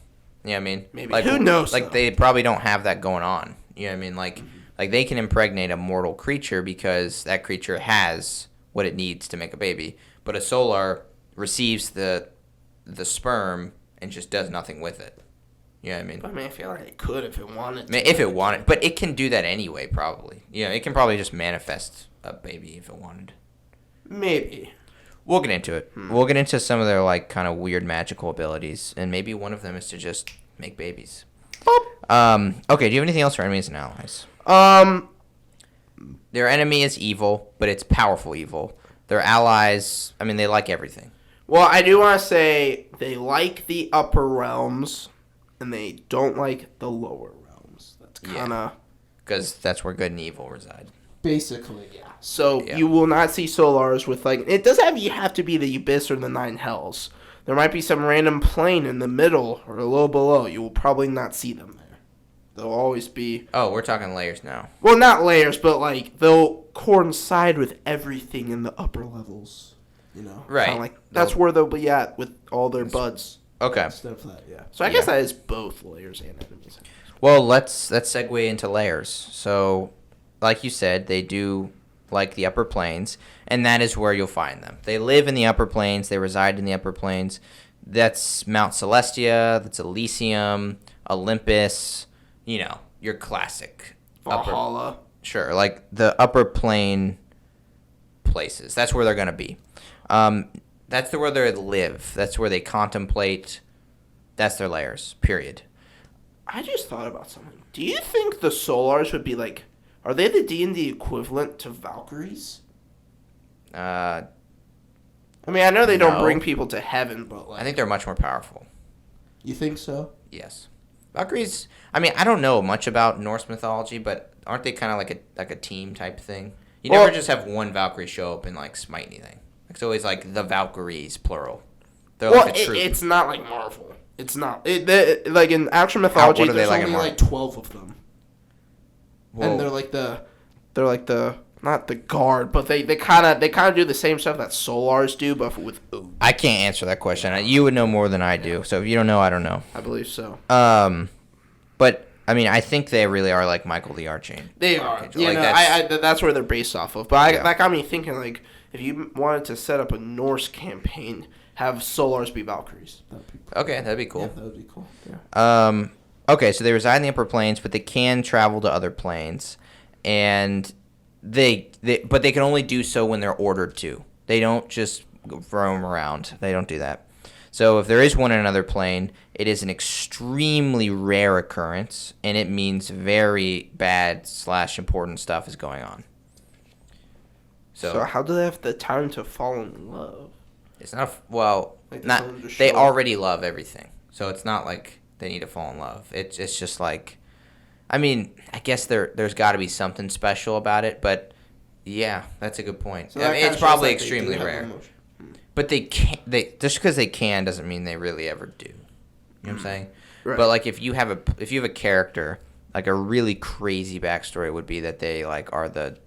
You know what I mean? Maybe. Like, Who knows, Like though? they probably don't have that going on. You know what I mean? Like they can impregnate a mortal creature because that creature has what it needs to make a baby. But a Solar receives the sperm and just does nothing with it. You know what I mean? I mean, I feel like it could if it wanted to. If it wanted, but it can do that anyway, probably. You know, it can probably just manifest a baby if it wanted. Maybe. We'll get into it. We'll get into some of their like kind of weird magical abilities, and maybe one of them is to just make babies. Okay. Do you have anything else for enemies and allies? Their enemy is evil, but it's powerful evil. Their allies, I mean, they like everything. Well, I do want to say they like the upper realms, and they don't like the lower realms. That's kind of... Because that's where good and evil reside. Basically, yeah. So Yeah. you will not see Solars with like... It doesn't have to be the Abyss or the Nine Hells. There might be some random plane in the middle or a little below. You will probably not see them there. They'll always be... Oh, we're talking layers now. Well, not layers, but like they'll coincide with everything in the upper levels. You know? Right. Kinda like that's where they'll be at with all their buds. Okay. Instead of that, yeah. So I guess that is both layers and enemies. Well, let's segue into layers. So, like you said, they do like the upper planes, and that is where you'll find them. They live in the upper planes. They reside in the upper planes. That's Mount Celestia. That's Elysium, Olympus. You know, your classic Valhalla. Sure, like the upper plane places. That's where they're gonna be. That's where they live. That's where they contemplate. That's their layers. Period. I just thought about something. Do you think the Solars would be like... Are they the D&D equivalent to Valkyries? I I mean, I know they don't No. bring people to heaven, but like... think they're much more powerful. You think so? Yes. Valkyries. I mean, I don't know much about Norse mythology, but aren't they kind of like a team type thing? You never just have one Valkyrie show up and like smite anything. It's always like the Valkyries plural. They're like a troop. It's not like Marvel. It's not. Like in actual mythology, there's like only like 12 of them. Whoa. And they're like the not the guard, but they kind of do the same stuff that Solars do, but with ooze. I can't answer that question. You would know more than I do. So if you don't know, I don't know. I believe so. But I mean, I think they really are like Michael the Archangel. They are. Yeah, like that's where they're based off of. But that got me thinking, like, if you wanted to set up a Norse campaign, have Solars be Valkyries. That'd be cool. Yeah, that would be cool. Yeah. Okay, so they reside in the upper planes, but they can travel to other planes, and but they can only do so when they're ordered to. They don't just roam around. They don't do that. So if there is one in another plane, it is an extremely rare occurrence, and it means very bad / important stuff is going on. So how do they have the time to fall in love? It's not they already love everything, so it's not like they need to fall in love. It's just like, I mean, I guess there's got to be something special about it, but yeah, that's a good point. So I mean, it's probably like extremely rare. But they can't. Just because they can doesn't mean they really ever do. You know what I'm saying? Right. But like if you have a character, like a really crazy backstory would be that they like are the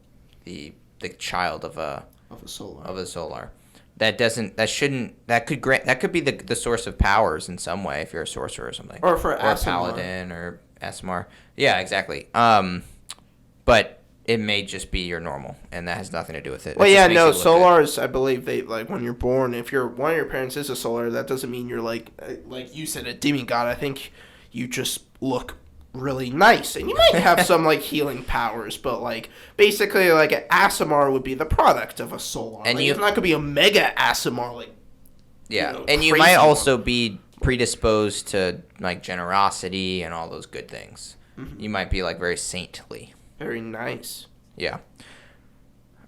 child of a solar. That could be the source of powers in some way if you're a sorcerer or something. Or for a paladin or Asimar. Yeah, exactly. But it may just be your normal, and that has nothing to do with it. Well, yeah, no, Solars, I believe they, like, when you're born, if one of your parents is a Solar, that doesn't mean you're, like you said, a demigod. I think you just look really nice, and you might have some, like, healing powers, but, like, basically, like, an Asimar would be the product of a Solar. And it's not going to be a mega Asimar, like, and you might also be predisposed to, like, generosity and all those good things. Mm-hmm. You might be, like, very saintly. Very nice. Yeah.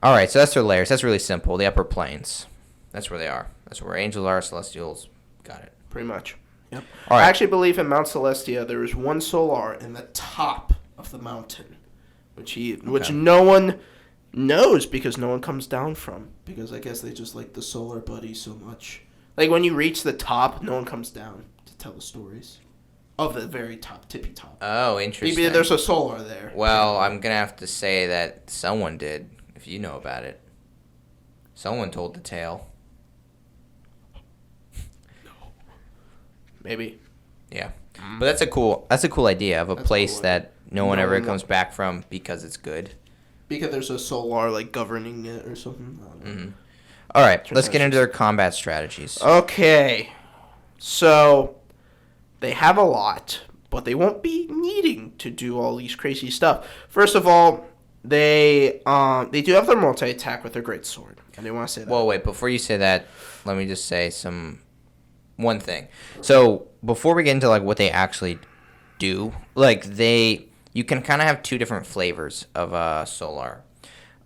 All right, so that's their layers. That's really simple. The upper planes. That's where they are. That's where angels are, celestials. Got it. Pretty much. Yep. All right. I actually believe in Mount Celestia there is one Solar in the top of the mountain, which no one knows because no one comes down from. Because I guess they just like the Solar buddy so much. Like when you reach the top, no one comes down to tell the stories. Of the very top, tippy top. Oh, interesting. Maybe there's a Solar there. Well, I'm going to have to say that someone did, if you know about it. Someone told the tale. No. Maybe. Yeah. But that's a cool idea of a place that no one ever comes back from because it's good. Because there's a Solar, like, governing it or something. Mm-hmm. All right, let's get into their combat strategies. Okay. So they have a lot, but they won't be needing to do all these crazy stuff. First of all, they do have their multi-attack with their great sword. I didn't want to say that. Well, wait, before you say that, let me just say one thing. So before we get into like what they actually do, like you can kind of have two different flavors of Solar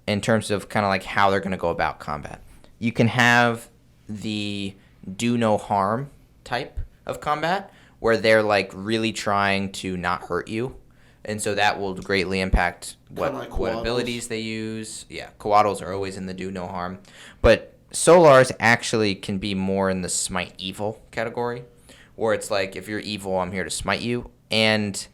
in terms of kind of like how they're going to go about combat. You can have the do no harm type of combat, where they're, like, really trying to not hurt you. And so that will greatly impact what abilities they use. Yeah, Coatls are always in the do no harm. But Solars actually can be more in the smite evil category, where it's like, if you're evil, I'm here to smite you. And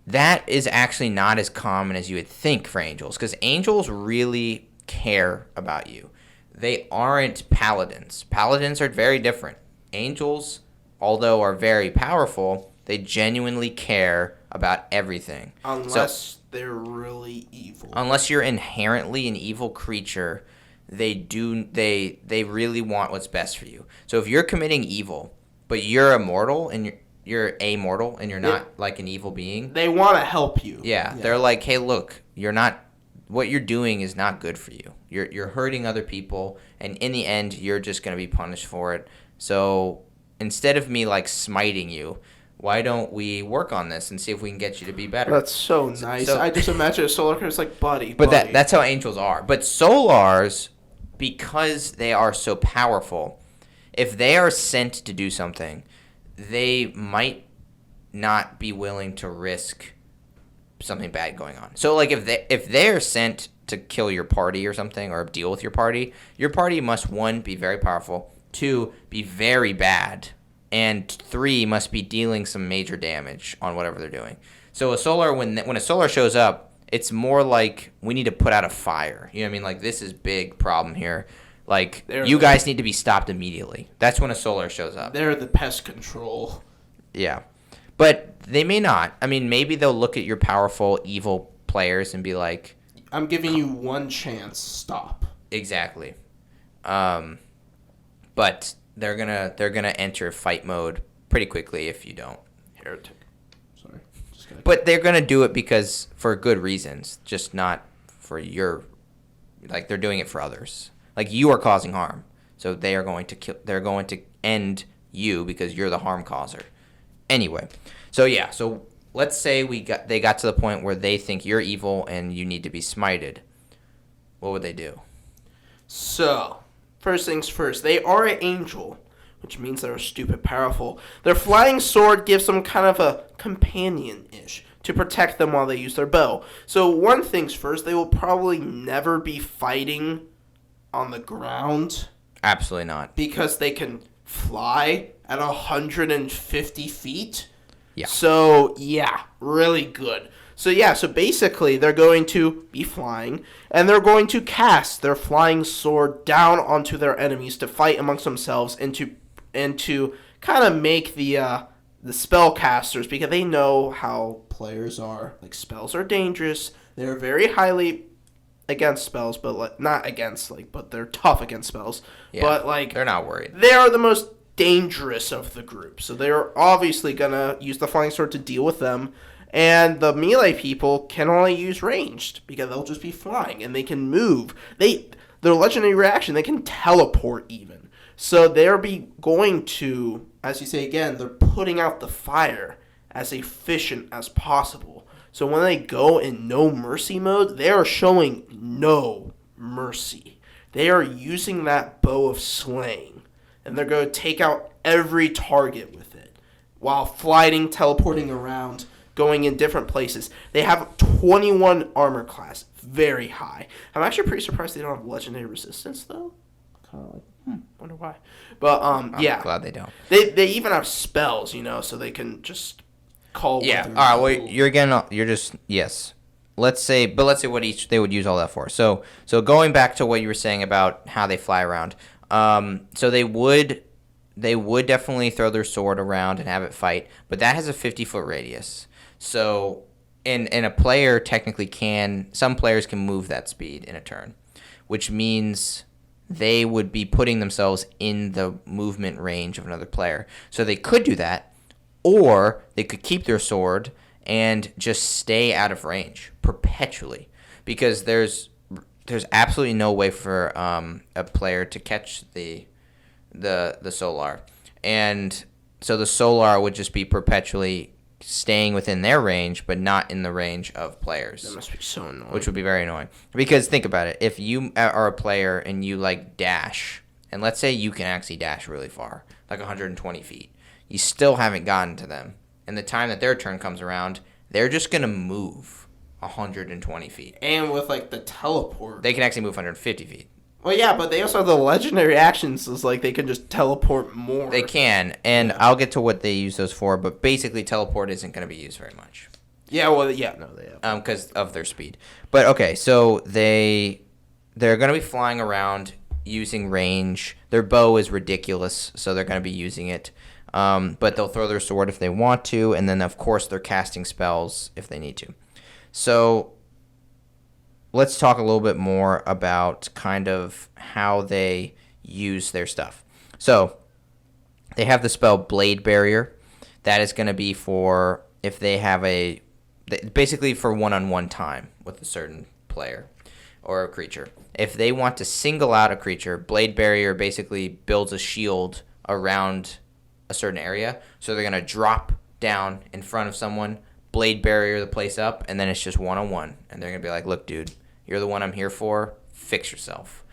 that is actually not as common as you would think for angels, because angels really care about you. They aren't paladins. Paladins are very different. Angels, although are very powerful, they genuinely care about everything. Unless they're really evil. Unless you're inherently an evil creature, they really want what's best for you. So if you're committing evil, but you're immortal and you're amortal and you're not like an evil being, they want to help you. Yeah, they're like, hey, look, what you're doing is not good for you. You're hurting other people, and in the end, you're just going to be punished for it. So instead of me, like, smiting you, why don't we work on this and see if we can get you to be better? That's so nice. So, I just imagine a Solar is like, buddy. But that's how angels are. But Solars, because they are so powerful, if they are sent to do something, they might not be willing to risk something bad going on. So, like, if they're sent to kill your party or something or deal with your party must, 1, be very powerful, 2, be very bad, and 3, must be dealing some major damage on whatever they're doing. So a solar, when a solar shows up, it's more like we need to put out a fire. You know what I mean? Like, this is big problem here. Like, you guys need to be stopped immediately. That's when a solar shows up. They're the pest control. Yeah. But they may not. I mean, maybe they'll look at your powerful, evil players and be like, I'm giving you one chance. Stop. Exactly. But they're gonna enter fight mode pretty quickly if you don't. Heretic. Sorry. But they're gonna do it because for good reasons, just not for your. Like, they're doing it for others. Like, you are causing harm, so they are going to kill. They're going to end you because you're the harm causer. Anyway, so yeah, so let's say they got to the point where they think you're evil and you need to be smited. What would they do? So, first things first, they are an angel, which means they're stupid powerful. Their flying sword gives them kind of a companion-ish to protect them while they use their bow. So, one thing's first, they will probably never be fighting on the ground. Absolutely not. Because they can fly at 150 feet. Yeah. So, yeah, really good. So, yeah, so basically they're going to be flying, and they're going to cast their flying sword down onto their enemies to fight amongst themselves and to kind of make the spellcasters, because they know how players are. Like, spells are dangerous. They're very highly against spells, but like, not against, like, but they're tough against spells. Yeah, but like, they're not worried. They are the most dangerous of the group, so they're obviously gonna use the flying sword to deal with them. And the melee people can only use ranged because they'll just be flying and they can move. Their legendary reaction, they can teleport even. So they're going to, as you say again, they're putting out the fire as efficient as possible. So when they go in no mercy mode, they are showing no mercy. They are using that bow of slaying, and they're going to take out every target with it while flying, teleporting around, going in different places. They have 21 armor class, very high. I'm actually pretty surprised they don't have legendary resistance though. Kind of like, wonder why. But yeah, I'm glad they don't. They even have spells, so they can just call. Yeah. All right. Well, you're just yes. Let's say what each they would use all that for. So going back to what you were saying about how they fly around. So they would definitely throw their sword around and have it fight, but that has a 50-foot radius. So, and a player technically some players can move that speed in a turn, which means they would be putting themselves in the movement range of another player. So they could do that, or they could keep their sword and just stay out of range perpetually, because there's absolutely no way for a player to catch the solar, and so the solar would just be perpetually staying within their range, but not in the range of players. That must be so annoying. Which would be very annoying. Because think about it. If you are a player and you, like, dash, and let's say you can actually dash really far, like 120 feet, you still haven't gotten to them. And the time that their turn comes around, they're just going to move 120 feet. And with, like, the teleport. They can actually move 150 feet. Well, yeah, but they also have the legendary actions, so it's like they can just teleport more. They can, and I'll get to what they use those for, but basically teleport isn't going to be used very much. Yeah, well, yeah, no, they have. Because of their speed. But, okay, so they're going to be flying around using range. Their bow is ridiculous, so they're going to be using it. But they'll throw their sword if they want to, and then, of course, they're casting spells if they need to. So let's talk a little bit more about kind of how they use their stuff. So they have the spell Blade Barrier. That is going to be for if they have basically for one-on-one time with a certain player or a creature. If they want to single out a creature, Blade Barrier basically builds a shield around a certain area. So they're going to drop down in front of someone, Blade Barrier the place up, and then it's just one-on-one. And they're going to be like, look, dude, you're the one I'm here for. Fix yourself.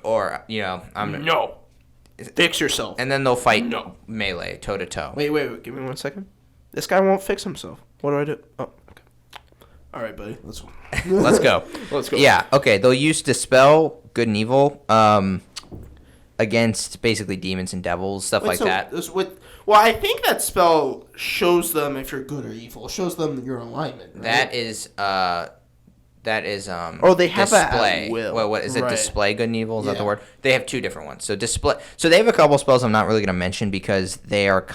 Or, No. Fix yourself. And then they'll fight melee, toe-to-toe. Wait. Give me 1 second. This guy won't fix himself. What do I do? Oh, okay. All right, buddy. Let's go. Let's go. Let's go. Yeah. Okay. They'll use Dispel, Good and Evil, against basically demons and devils, stuff like that. Well, I think that spell shows them if you're good or evil. It shows them your alignment. Right? That is. Oh, they have display. a at will. What is it? Right. Display Good and Evil? Is that the word? They have two different ones. So display. So they have a couple spells I'm not really going to mention because they are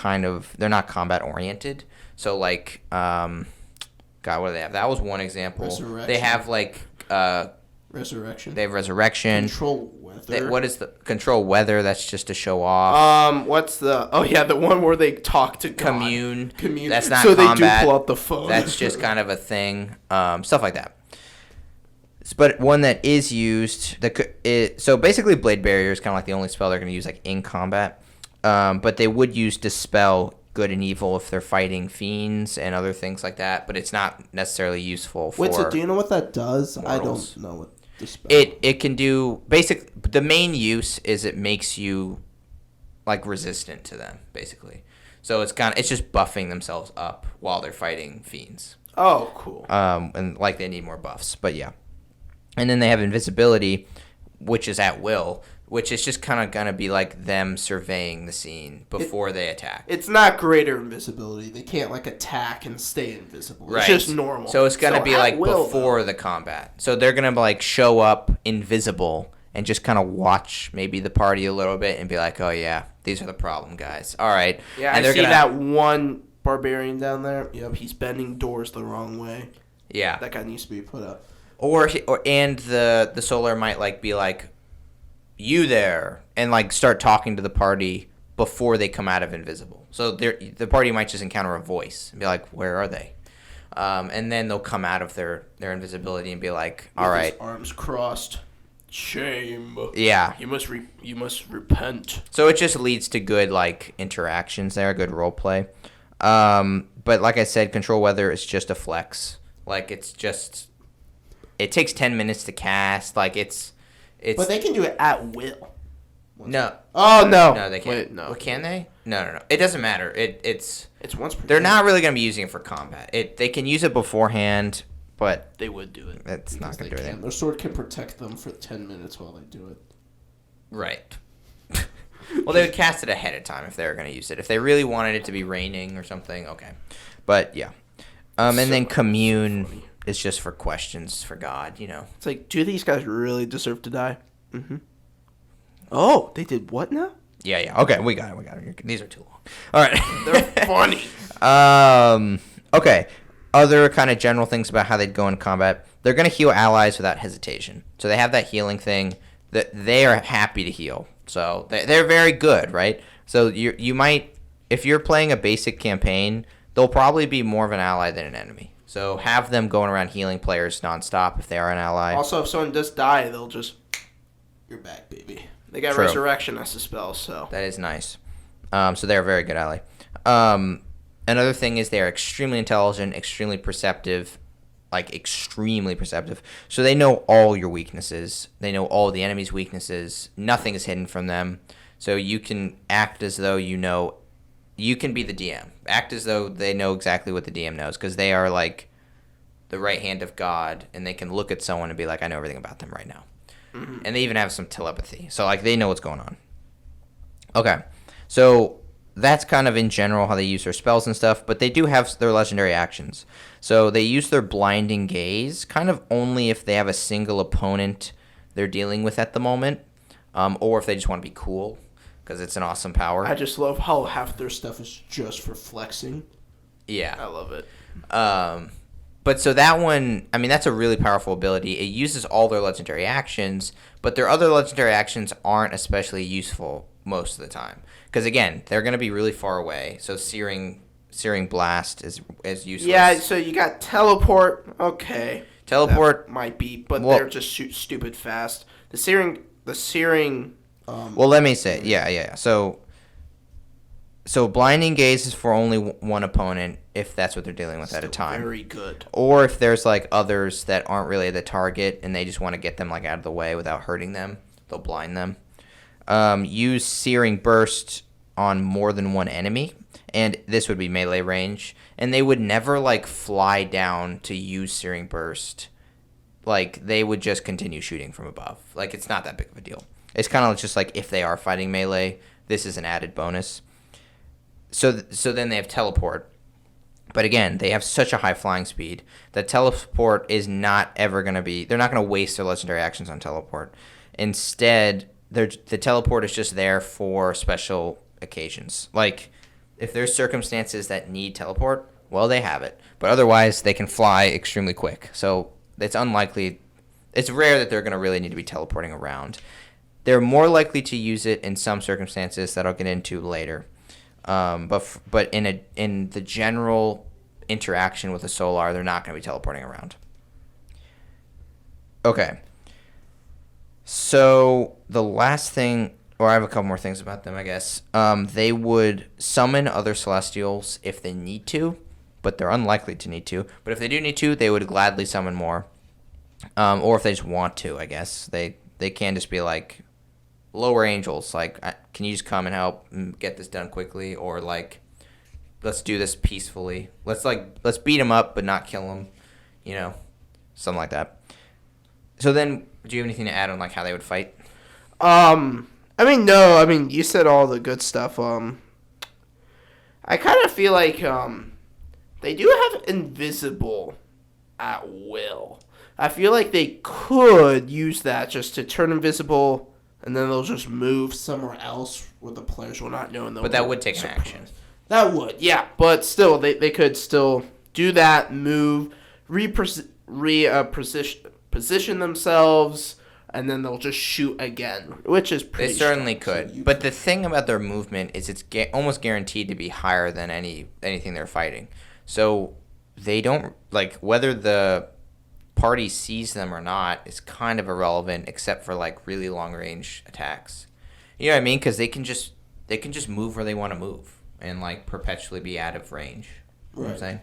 they're not combat oriented. So like, God, what do they have? That was one example. Resurrection. They have like Resurrection. They have Resurrection. Control weather. What is the Control Weather? That's just to show off. What's the? Oh yeah, the one where they talk to God. Commune. Commune. That's not so combat. So they do pull out the phone. That's just kind of a thing. Stuff like that. But one that is used, so basically Blade Barrier is kind of like the only spell they're going to use like in combat. But they would use Dispel Good and Evil if they're fighting fiends and other things like that. But it's not necessarily useful for. Wait, so do you know what that does? Mortals. I don't know what Dispel. It can do the main use is it makes you like resistant to them basically. So it's just buffing themselves up while they're fighting fiends. Oh, cool. And like they need more buffs, but yeah. And then they have invisibility, which is at will, which is just kind of going to be like them surveying the scene before they attack. It's not greater invisibility. They can't like attack and stay invisible. Right. It's just normal. So it's going to be like will, before the combat. So they're going to like show up invisible and just kind of watch maybe the party a little bit and be like, oh yeah, these are the problem guys. All right. Yeah, and I see that one barbarian down there. Yep, he's bending doors the wrong way. Yeah. That guy needs to be put up. And the Solar might like be like, you there, and like start talking to the party before they come out of invisible. So the party might just encounter a voice and be like, where are they? And then they'll come out of their invisibility and be like, all right, his arms crossed. Shame. Yeah. You must repent. So it just leads to good like interactions there, good role play. But like I said, Control Weather is just a flex. Like it takes 10 minutes to cast. Like it's. But they can do it at will. No. Oh no. No, they can't. Wait, no. Well, can they? No. It doesn't matter. It's once per They're game. not really going to be using it for combat. They can use it beforehand, but They would do it. it's not going to do anything. Their sword can protect them for 10 minutes while they do it. Right. Well, they would cast it ahead of time if they were going to use it. If they really wanted it to be raining or something, okay. But yeah. And then Commune is just for questions for God, you know. It's like, do these guys really deserve to die? Mm-hmm. Oh, they did what now? Yeah. Okay, we got it. These are too long. All right. They're funny. Okay. Other kind of general things about how they'd go in combat. They're going to heal allies without hesitation. So they have that healing thing that they are happy to heal. So they're very good, right? So you might, if you're playing a basic campaign, they'll probably be more of an ally than an enemy. So have them going around healing players nonstop if they are an ally. Also, if someone does die, they'll just, you're back, baby. They got True. Resurrection as a spell, so. That is nice. So they're a very good ally. Another thing is they're extremely intelligent, extremely perceptive, like extremely perceptive. So they know all your weaknesses. They know all the enemy's weaknesses. Nothing is hidden from them. So you can act as though you know. You can be the DM. Act as though they know exactly what the DM knows because they are like the right hand of God, and they can look at someone and be like, I know everything about them right now. Mm-hmm. And they even have some telepathy. So like they know what's going on. Okay. So that's kind of in general how they use their spells and stuff, but they do have their legendary actions. So they use their blinding gaze kind of only if they have a single opponent they're dealing with at the moment, or if they just want to be cool. Because it's an awesome power. I just love how half their stuff is just for flexing. Yeah. I love it. But so that one, I mean, that's a really powerful ability. It uses all their legendary actions, but their other legendary actions aren't especially useful most of the time. Because, again, they're going to be really far away. So Searing Blast is useless. Yeah, so you got Teleport. Okay. Teleport that might be, but they're just stupid fast. The Searing... well, let me say, yeah. So Blinding Gaze is for only one opponent if that's what they're dealing with at a time. Very good. Or if there's like others that aren't really the target and they just want to get them like out of the way without hurting them, they'll blind them. Use Searing Burst on more than one enemy, and this would be melee range, and they would never like fly down to use Searing Burst. Like they would just continue shooting from above. Like it's not that big of a deal. It's kind of just like if they are fighting melee, this is an added bonus. So then they have teleport. But again, they have such a high flying speed that teleport is not ever going to be... They're not going to waste their legendary actions on teleport. Instead, the teleport is just there for special occasions. Like, if there's circumstances that need teleport, well, they have it. But otherwise, they can fly extremely quick. So it's unlikely... It's rare that they're going to really need to be teleporting around. They're more likely to use it in some circumstances that I'll get into later. But in the general interaction with a Solar, they're not going to be teleporting around. Okay. So the last thing, or I have a couple more things about them, I guess. They would summon other Celestials if they need to, but they're unlikely to need to. But if they do need to, they would gladly summon more. Or if they just want to, I guess. They can just be like... Lower angels, like, can you just come and help and get this done quickly? Or, like, let's do this peacefully. Let's beat him up but not kill him. You know, something like that. So then, do you have anything to add on, like, how they would fight? No. I mean, you said all the good stuff. I kind of feel like, they do have invisible at will. I feel like they could use that just to turn invisible... And then they'll just move somewhere else where the players will not know. But that would take an action. That would, yeah. But still, they could still do that, move, position themselves, and then they'll just shoot again, which is pretty They certainly could. But the thing about their movement is it's almost guaranteed to be higher than anything they're fighting. So they don't, like, whether the... party sees them or not is kind of irrelevant except for like really long range attacks. You know what I mean? Because they can just move where they want to move and like perpetually be out of range. You know what I'm saying?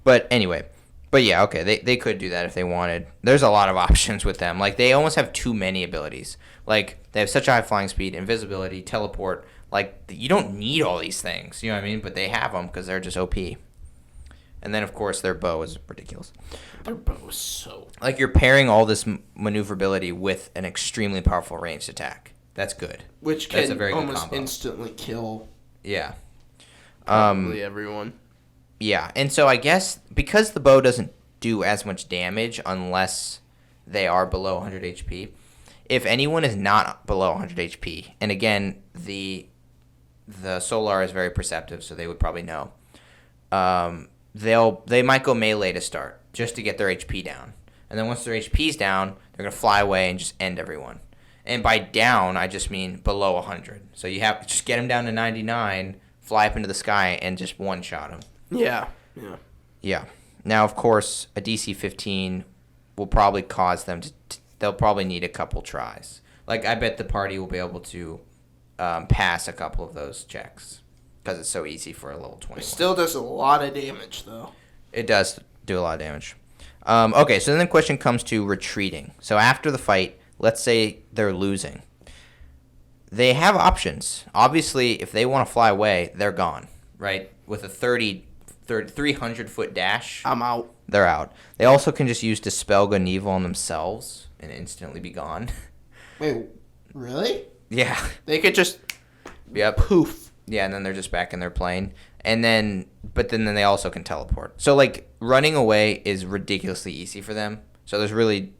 But anyway, yeah, okay, they could do that if they wanted. There's a lot of options with them. Like they almost have too many abilities. Like they have such a high flying speed, invisibility, teleport. Like you don't need all these things. You know what I mean? But they have them because they're just OP. And then, of course, their bow is ridiculous. Their bow is so... Like, you're pairing all this maneuverability with an extremely powerful ranged attack. That's good. Which That's can a very good almost combo. instantly kill Yeah. probably everyone. Yeah, and so I guess because the bow doesn't do as much damage unless they are below 100 HP, if anyone is not below 100 HP, and again, the Solar is very perceptive, so they would probably know, they might go melee to start just to get their HP down. And then once their HP's down, they're going to fly away and just end everyone. And by down, I just mean below 100. So you have to just get them down to 99, fly up into the sky, and just one-shot them. Yeah. Now, of course, a DC 15 will probably cause them to... They'll probably need a couple tries. Like, I bet the party will be able to pass a couple of those checks. Because it's so easy for a level 21. It still does a lot of damage, though. It does do a lot of damage. Okay, so then the question comes to retreating. So after the fight, let's say they're losing. They have options. Obviously, if they want to fly away, they're gone, right? With a 300-foot dash, I'm out. They're out. They also can just use Dispel Good and Evil on themselves and instantly be gone. Wait, really? Yeah. They could just poof. Yeah, and then they're just back in their plane. And then they also can teleport. So, like, running away is ridiculously easy for them. So there's really...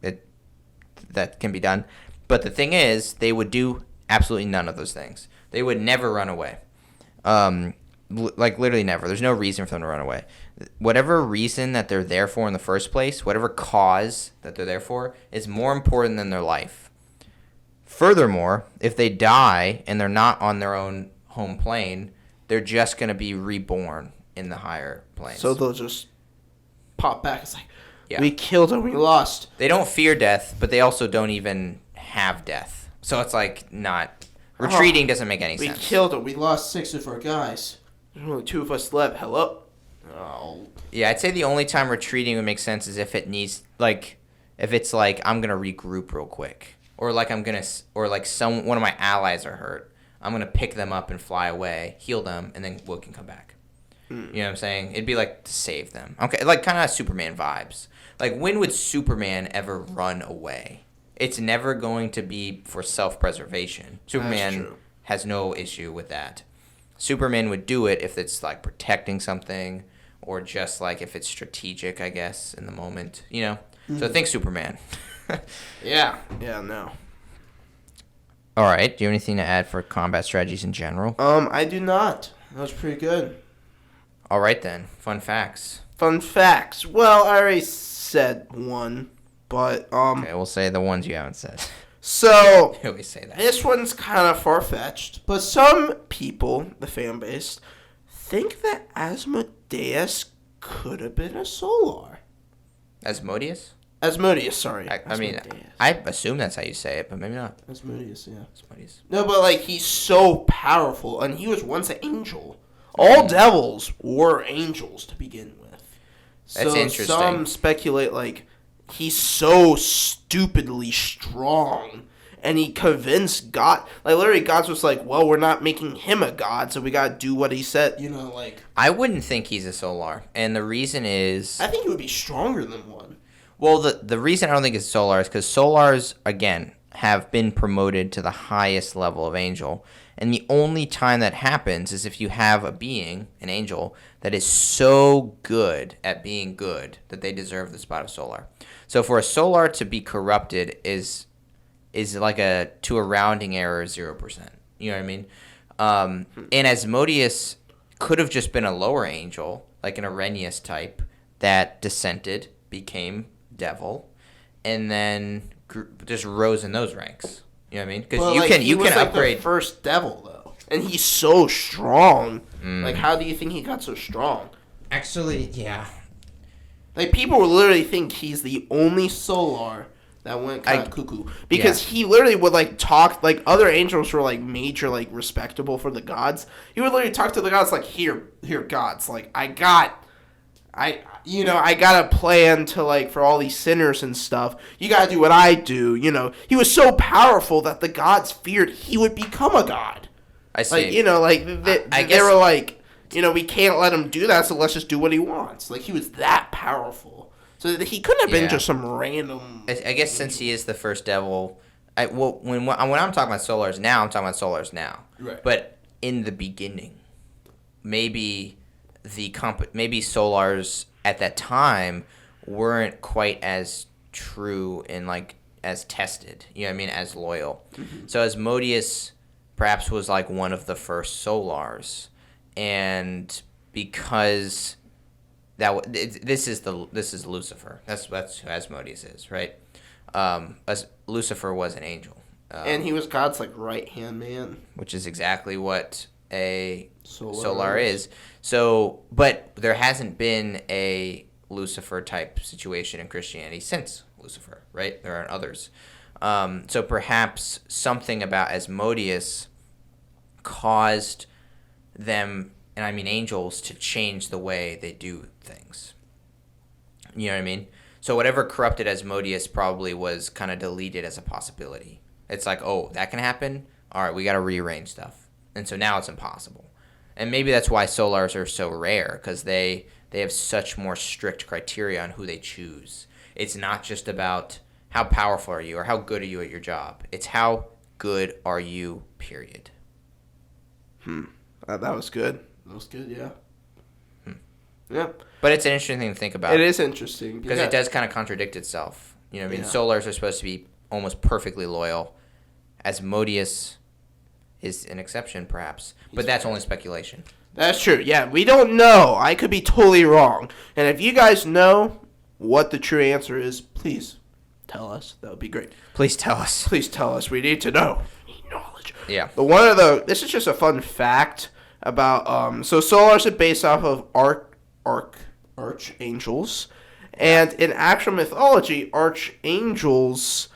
that can be done. But the thing is, they would do absolutely none of those things. They would never run away. Like, literally never. There's no reason for them to run away. Whatever reason that they're there for in the first place, whatever cause that they're there for, is more important than their life. Furthermore, if they die and they're not on their own home plane, they're just going to be reborn in the higher planes. So they'll just pop back. It's like, yeah. We killed him, we lost. They don't fear death, but they also don't even have death. So it's like not... Retreating doesn't make any sense. We killed him. We lost 6 of our guys. There's only 2 of us left. Hello? Oh. Yeah, I'd say the only time retreating would make sense is if it needs... Like, if it's like, I'm going to regroup real quick. Or like one of my allies are hurt. I'm going to pick them up and fly away, heal them, and then Wood can come back. You know what I'm saying? It'd be like to save them. Okay, like kind of Superman vibes. Like, when would Superman ever run away? It's never going to be for self-preservation. Superman has no issue with that. Superman would do it if it's like protecting something, or just like if it's strategic, I guess, in the moment. You know? So think Superman. Yeah, no. All right. Do you have anything to add for combat strategies in general? I do not. That was pretty good. All right, then. Fun facts. Fun facts. Well, I already said one, but Okay, we'll say the ones you haven't said. So I always say that. this one's kind of far-fetched, but some people, the fan base, think that Asmodeus could have been a Solar. Asmodeus? Asmodeus, sorry. I mean, I assume that's how you say it, but maybe not. Asmodeus, yeah. Asmodeus. No, but like he's so powerful, and he was once an angel. All devils were angels to begin with. That's interesting. Some speculate like he's so stupidly strong, and he convinced God. Like literally, God's was like, "Well, we're not making him a god, so we gotta do what he said." You know, like I wouldn't think he's a Solar, and the reason is I think he would be stronger than one. well, the reason I don't think it's Solar is because Solars again have been promoted to the highest level of angel. And the only time that happens is if you have a being, an angel, that is so good at being good that they deserve the spot of Solar. So for a Solar to be corrupted is like to a rounding error 0%. You know what I mean? And Asmodeus could have just been a lower angel, like an Arrhenius type, that descended, became devil, and then just rose in those ranks. You know what I mean? Because you can upgrade. The first devil though, and he's so strong. Like, how do you think he got so strong? Actually, yeah. Like people will literally think he's the only Solar that went kind of cuckoo because he literally would like talk like other angels were like major like respectable for the gods. He would literally talk to the gods like, here gods, like I got a plan to like for all these sinners and stuff. You gotta do what I do. You know, he was so powerful that the gods feared he would become a god. I see. Like, you know, like they were like, you know, we can't let him do that, so let's just do what he wants. Like he was that powerful, so he couldn't have been just some random. I guess since he is the first devil, when I'm talking about Solars now, I'm talking about Solars now. Right. But in the beginning, maybe Solars at that time weren't quite as true and like as tested, you know what I mean, as loyal. Mm-hmm. So Asmodeus perhaps was like one of the first Solars, and because this is Lucifer. That's who Asmodeus is, right? Lucifer was an angel, and he was God's like right-hand man, which is exactly what a Solar is. So, but there hasn't been a Lucifer type situation in Christianity since Lucifer, right? There are others. So perhaps something about Asmodeus caused them, and I mean angels, to change the way they do things. You know what I mean? So whatever corrupted Asmodeus probably was kind of deleted as a possibility. It's like, oh, that can happen? All right, we got to rearrange stuff. And so now it's impossible. And maybe that's why Solars are so rare, because they have such more strict criteria on who they choose. It's not just about how powerful are you or how good are you at your job. It's how good are you, period. That was good. That was good, yeah. Yeah. But it's an interesting thing to think about. It is interesting. Because it does kind of contradict itself. You know what I mean? Yeah. Solars are supposed to be almost perfectly loyal. Asmodeus is an exception, perhaps. But that's only speculation. That's true. Yeah, we don't know. I could be totally wrong. And if you guys know what the true answer is, please tell us. That would be great. Please tell us. Please tell us. We need to know. We need knowledge. Yeah. But this is just a fun fact about, so Solars are based off of archangels. And in actual mythology, archangels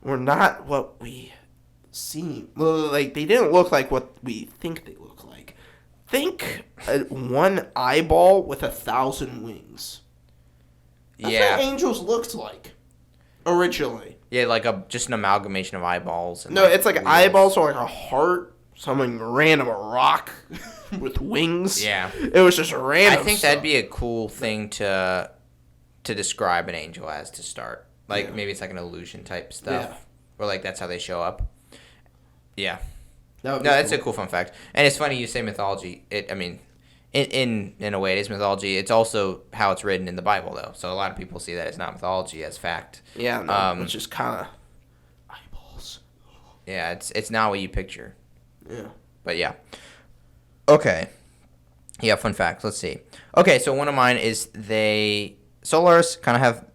were not what we see. Like, they didn't look like what we think they look like. Think one eyeball with 1,000 wings. That's what angels looked like originally. Yeah, like just an amalgamation of eyeballs. And no, it's like wheels. eyeballs or like a heart something random, a rock with wings. Yeah. It was just random. I think that'd be a cool thing to describe an angel as to start. Like maybe it's like an illusion type stuff, or like that's how they show up. Yeah. No, that's a cool fun fact, and it's funny you say mythology. In a way, it is mythology. It's also how it's written in the Bible, though. So a lot of people see that it's not mythology as fact. Yeah, no, it's just kind of eyeballs. Yeah, it's not what you picture. Yeah. But yeah. Okay. Yeah, fun facts. Let's see. Okay, so one of mine is Solars kind of have,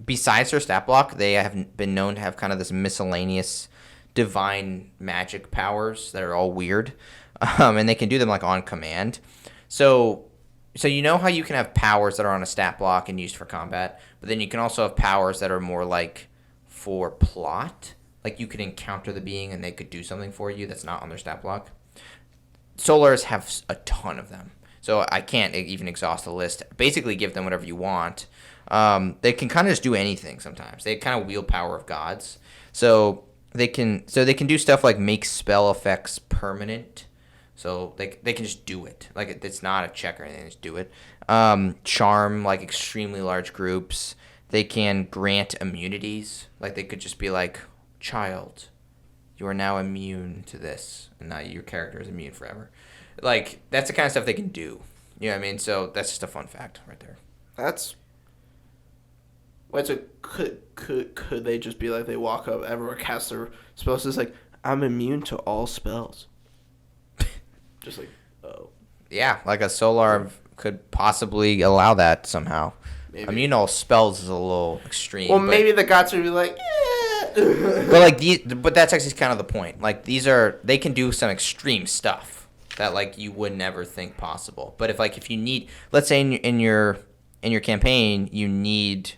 besides their stat block, they have been known to have kind of this miscellaneous divine magic powers that are all weird. And they can do them like on command. So you know how you can have powers that are on a stat block and used for combat, but then you can also have powers that are more like for plot. Like you could encounter the being and they could do something for you that's not on their stat block. Solars have a ton of them. So I can't even exhaust the list. Basically give them whatever you want. They can kind of just do anything sometimes. They kind of wield power of gods. So they can do stuff like make spell effects permanent. So they can just do it. Like it's not a check or anything. Just do it. Charm like extremely large groups. They can grant immunities. Like they could just be like, child, you are now immune to this, and now your character is immune forever. Like that's the kind of stuff they can do. You know what I mean? So that's just a fun fact right there. That's. Wait, so could they just be like they walk up, everyone casts their spells? It's like I'm immune to all spells. Just like, oh. Yeah, like a Solar could possibly allow that somehow. Maybe. Immune to all spells is a little extreme. Well, maybe the gods would be like, yeah. But that's actually kind of the point. Like they can do some extreme stuff that like you would never think possible. But if you need, let's say in your campaign you need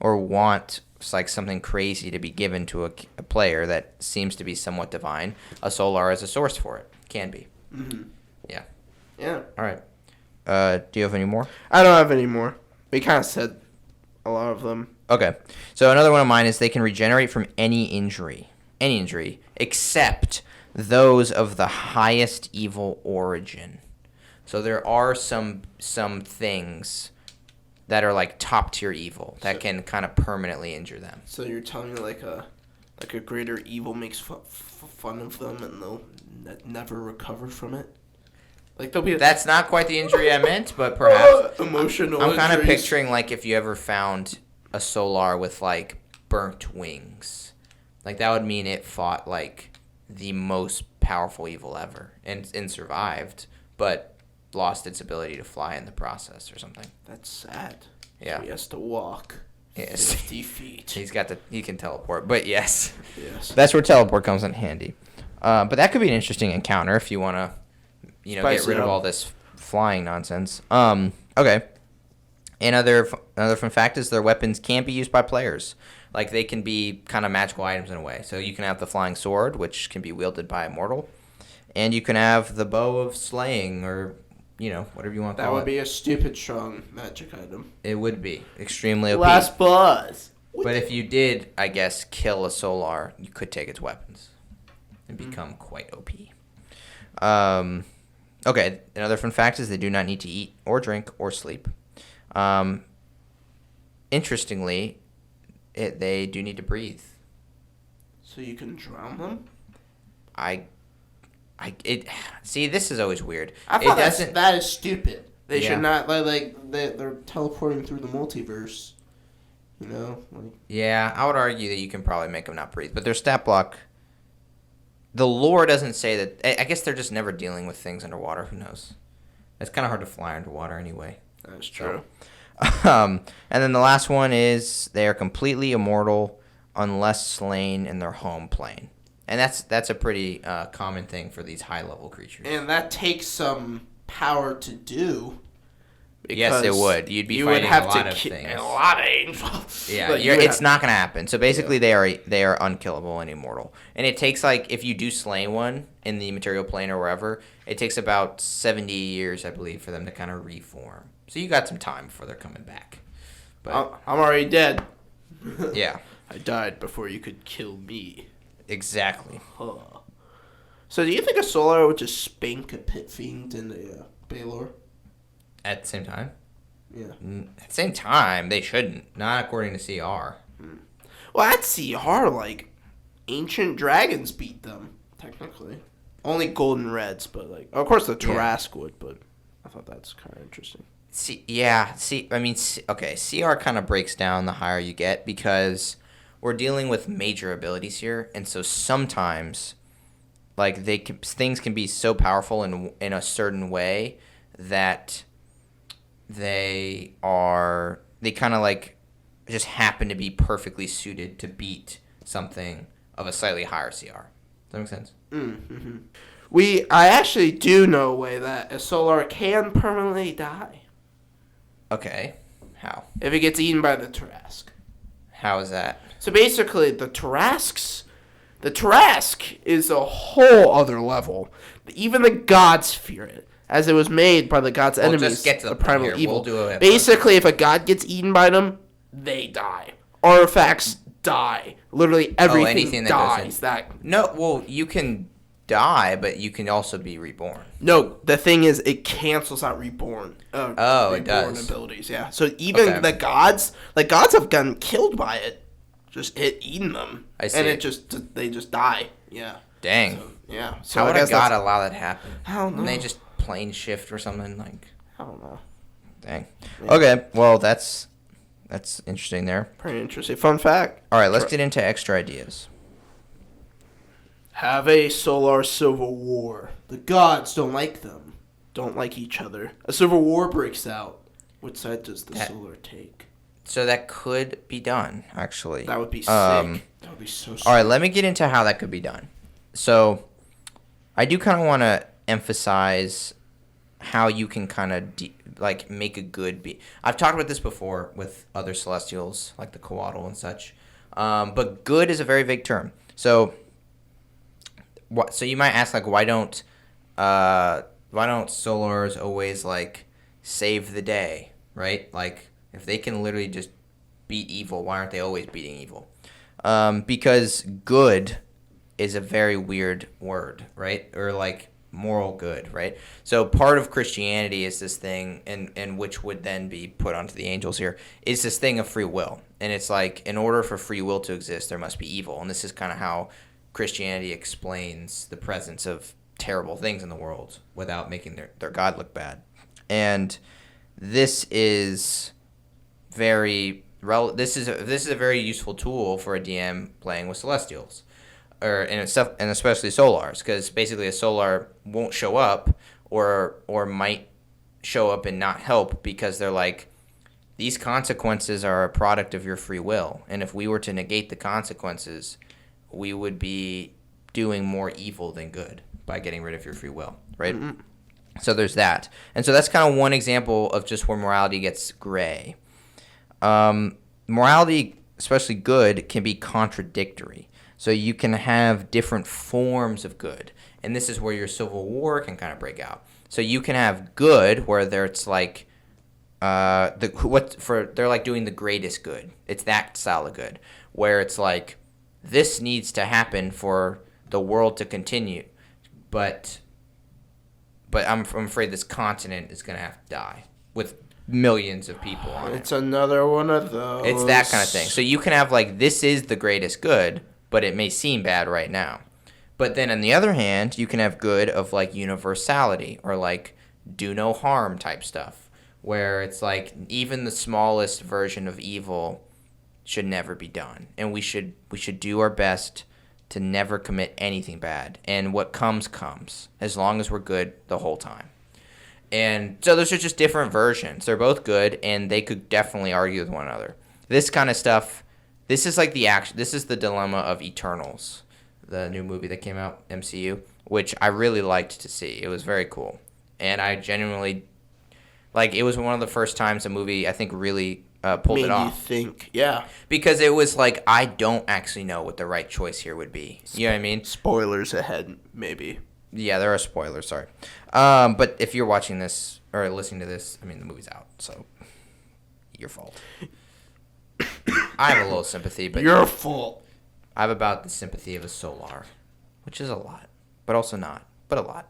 or want like something crazy to be given to a player that seems to be somewhat divine, a Solar is a source for it. Can be. Mm-hmm. Yeah. Yeah. All right. Do you have any more? I don't have any more. We kind of said a lot of them. Okay. So another one of mine is they can regenerate from any injury, except those of the highest evil origin. So there are some things that are like top tier evil that can kind of permanently injure them. So you're telling me like a greater evil makes fun of them and they'll never recover from it? Like they'll be. That's not quite the injury I meant, but perhaps emotional. I'm kind of picturing like if you ever found a Solar with like burnt wings, like that would mean it fought like the most powerful evil ever and survived, but lost its ability to fly in the process or something. That's sad. Yeah. So he has to walk. Yes. 50 feet. He can teleport, but yes. Yes. That's where teleport comes in handy. But that could be an interesting encounter if you want to, get rid of all this flying nonsense. Okay. Another fun fact is their weapons can't be used by players. Like they can be kind of magical items in a way. So you can have the flying sword, which can be wielded by a mortal, and you can have the bow of slaying, or whatever you want to call it. That would be a stupid strong magic item. It would be extremely OP. Last boss. But if you did, I guess, kill a Solar, you could take its weapons and become quite OP. Okay, another fun fact is they do not need to eat or drink or sleep. Interestingly, they do need to breathe. So you can drown them? See, this is always weird. I thought that is stupid. They should not, they're teleporting through the multiverse. Yeah, I would argue that you can probably make them not breathe. But their stat block, the lore doesn't say that. I guess they're just never dealing with things underwater. Who knows? It's kind of hard to fly underwater anyway. That's true. And then the last one is they are completely immortal unless slain in their home plane. And that's a pretty common thing for these high-level creatures. And that takes some power to do. Yes, it would. You'd be fighting a lot of things. A lot of angels. Yeah, it's not going to happen. So basically, they are unkillable and immortal. And it takes if you do slay one in the material plane or wherever, it takes about 70 years, I believe, for them to kind of reform. So you got some time before they're coming back. But I'm already dead. Yeah, I died before you could kill me. Exactly. Huh. So do you think a Solar would just spank a Pit Fiend and a Baylor? At the same time? Yeah. At the same time, they shouldn't. Not according to CR. Well, at CR, like, ancient dragons beat them, technically. Only golden reds, but, like, of course the Tarask would, but I thought that's kind of interesting. Okay, CR kind of breaks down the higher you get because we're dealing with major abilities here, and so sometimes, like, things can be so powerful in a certain way that they kind of, like, just happen to be perfectly suited to beat something of a slightly higher CR. Does that make sense? Mm-hmm. I actually do know a way that a Solar can permanently die. Okay. How? If it gets eaten by the Tarask. How is that? So basically, the Tarask is a whole other level. Even the gods fear it, as it was made by the gods' enemies. Just get to the primal point here. evil. We'll do it. Basically, if a god gets eaten by them, they die. Artifacts die. Literally everything dies. You can die, but you can also be reborn. No, the thing is, it cancels out reborn. It does. Abilities, yeah. So even the gods have gotten killed by it, just eating them, I see. And they just die. Yeah. Dang. So, yeah. So how would a god allow that to happen? I don't know. And they just plane shift or something like. I don't know. Dang. Yeah. Okay. Well, that's interesting there. Pretty interesting. Fun fact. All right, let's get into extra ideas. Have a solar civil war. The gods don't like them. Don't like each other. A civil war breaks out. Which side does the solar take? So that could be done, actually. That would be sick. That would be so sick. All right, let me get into how that could be done. So I do kind of want to emphasize how you can kind of make a good be. I've talked about this before with other celestials like the Coatl and such, but good is a very vague term. So you might ask, like, why don't solars always like save the day, right? Like, if they can literally just beat evil, why aren't they always beating evil? Because good is a very weird word, right? Or like moral good, right? So part of Christianity is this thing, and which would then be put onto the angels here, is this thing of free will. And it's like, in order for free will to exist, there must be evil. And this is kind of how Christianity explains the presence of terrible things in the world without making their God look bad. And this is this is a very useful tool for a DM playing with Celestials, and especially Solars, because basically a Solar won't show up or might show up and not help because they're like, these consequences are a product of your free will, and if we were to negate the consequences, we would be doing more evil than good by getting rid of your free will, right? Mm-hmm. So there's that. And so that's kind of one example of just where morality gets gray. Morality, especially good, can be contradictory. So you can have different forms of good. And this is where your civil war can kind of break out. So you can have good where it's like they're like doing the greatest good. It's that style of good where it's like, this needs to happen for the world to continue, but I'm afraid this continent is going to have to die with millions of people on it. It's another one of those. It's that kind of thing. So you can have, like, this is the greatest good, but it may seem bad right now. But then on the other hand, you can have good of, like, universality or, like, do no harm type stuff, where it's like even the smallest version of evil should never be done, and we should do our best to never commit anything bad, and what comes as long as we're good the whole time. And so those are just different versions. They're both good, and they could definitely argue with one another. This kind of stuff, this is like this is the dilemma of Eternals, the new movie that came out, MCU, which I really liked to see. It was very cool, and I genuinely, like, it was one of the first times a movie I think really pulled it off. Made you think, yeah. Because it was like, I don't actually know what the right choice here would be. You know what I mean? Spoilers ahead, maybe. Yeah, there are spoilers, sorry. But if you're watching this or listening to this, I mean, the movie's out, so your fault. I have a little sympathy, but your fault. I have about the sympathy of a Solar, which is a lot. but also not, but a lot.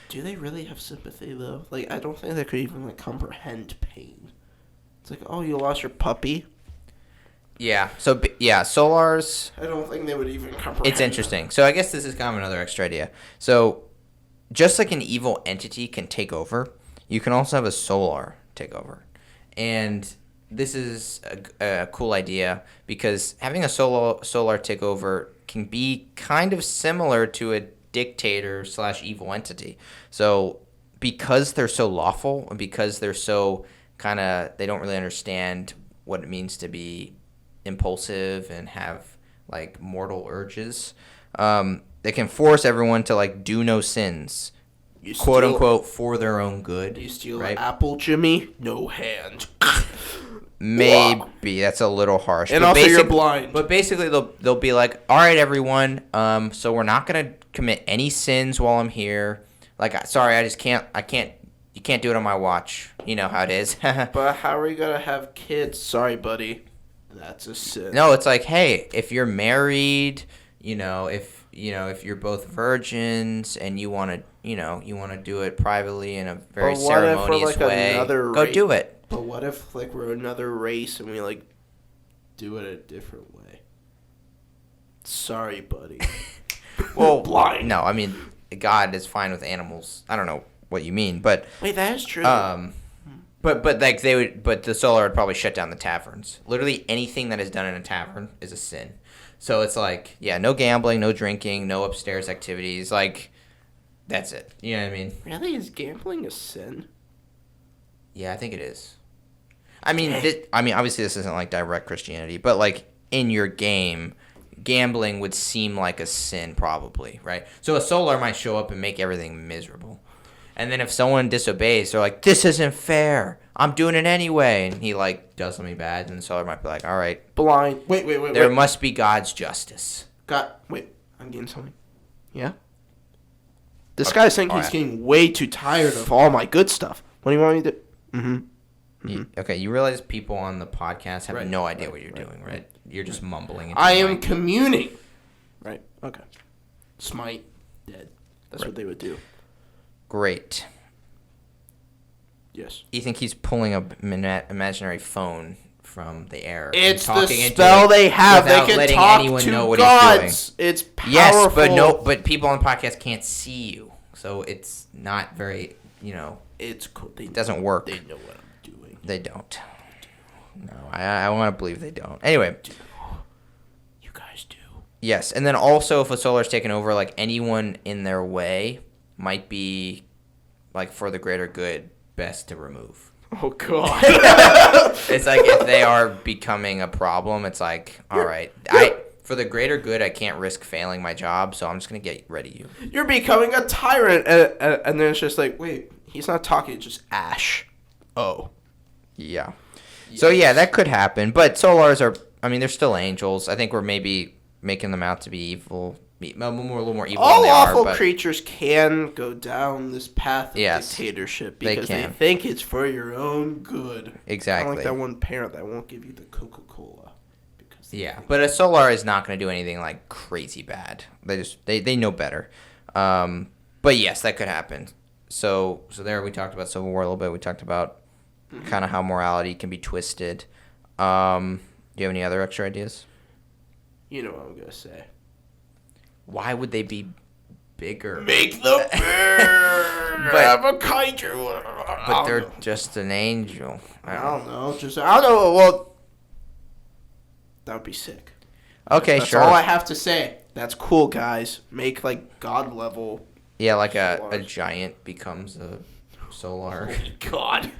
Do they really have sympathy though? Like, I don't think they could even like comprehend pain. It's like, oh, you lost your puppy. Yeah. So yeah, Solars. I don't think they would even comprehend. It's interesting. So I guess this is kind of another extra idea. So just like an evil entity can take over, you can also have a Solar take over, and this is a cool idea because having a solar take over can be kind of similar to a dictator / evil entity. So because they're so lawful and because they're so they don't really understand what it means to be impulsive and have like mortal urges, they can force everyone to like do no sins, quote unquote, for their own good. You steal right? an apple, Jimmy? No hand. Maybe that's a little harsh. And but also you're blind. But basically they'll be like, all right, everyone, so we're not gonna commit any sins while I'm here. Like, sorry, you can't do it on my watch. You know how it is. But how are we gonna have kids? Sorry, buddy. That's a sin. No, it's like, hey, if you're married, if you're both virgins and you want to do it privately in a very ceremonious way, go do it. But what if like we're another race and we like do it a different way? Sorry, buddy. Well, blind. No, I mean God is fine with animals. I don't know what you mean, but wait, that is true. But like but the Solar would probably shut down the taverns. Literally anything that is done in a tavern is a sin. So it's like, yeah, no gambling, no drinking, no upstairs activities. Like, that's it. You know what I mean? Really, is gambling a sin? Yeah, I think it is. I mean, obviously this isn't like direct Christianity, but like in your game, gambling would seem like a sin probably, right? So a Solar might show up and make everything miserable. And then if someone disobeys, they're like, this isn't fair. I'm doing it anyway. And he like does something bad, and the Solar might be like, all right. Blind. Wait. There must be God's justice. Wait, I'm getting something. Yeah? This guy's saying he's getting way too tired of all my good stuff. What do you want me to do? Mm-hmm. Okay, you realize people on the podcast have no idea what you're doing, right? You're just mumbling. I am communing. Right, okay. Smite, dead. That's what they would do. Great. Yes. You think he's pulling an imaginary phone from the air? It's the spell they have. They can talk to gods. It's powerful. Yes, but people on the podcast can't see you, so it's not very, It's cool. It doesn't work. They know what I'm doing. They don't. No, I want to believe they don't. Anyway. You guys do. Yes, and then also if a Solar's taken over, like anyone in their way might be, like for the greater good, best to remove. Oh, God. It's like if they are becoming a problem, it's like, all right, for the greater good, I can't risk failing my job, so I'm just going to get rid of you. You're becoming a tyrant. And then it's just like, wait, he's not talking, it's just Ash. Oh. Yeah. Yes. So, yeah, that could happen. But Solars they're still angels. I think we're maybe making them out to be evil. A little more evil all than they lawful are, creatures can go down this path of dictatorship because they think it's for your own good. Exactly. Kind of like that one parent that won't give you the Coca-Cola. But a Solar is not going to do anything like crazy bad. They know better. But yes, that could happen. So there we talked about Civil War a little bit. We talked about kind of how morality can be twisted. Do you have any other extra ideas? You know what I'm going to say. Why would they be bigger? Make the bird have a kaiju. But they're just an angel. I don't know. Well, that would be sick. Okay, That's sure. all I have to say. That's cool, guys. Make like God level. Yeah, like a giant becomes a Solar. Oh God.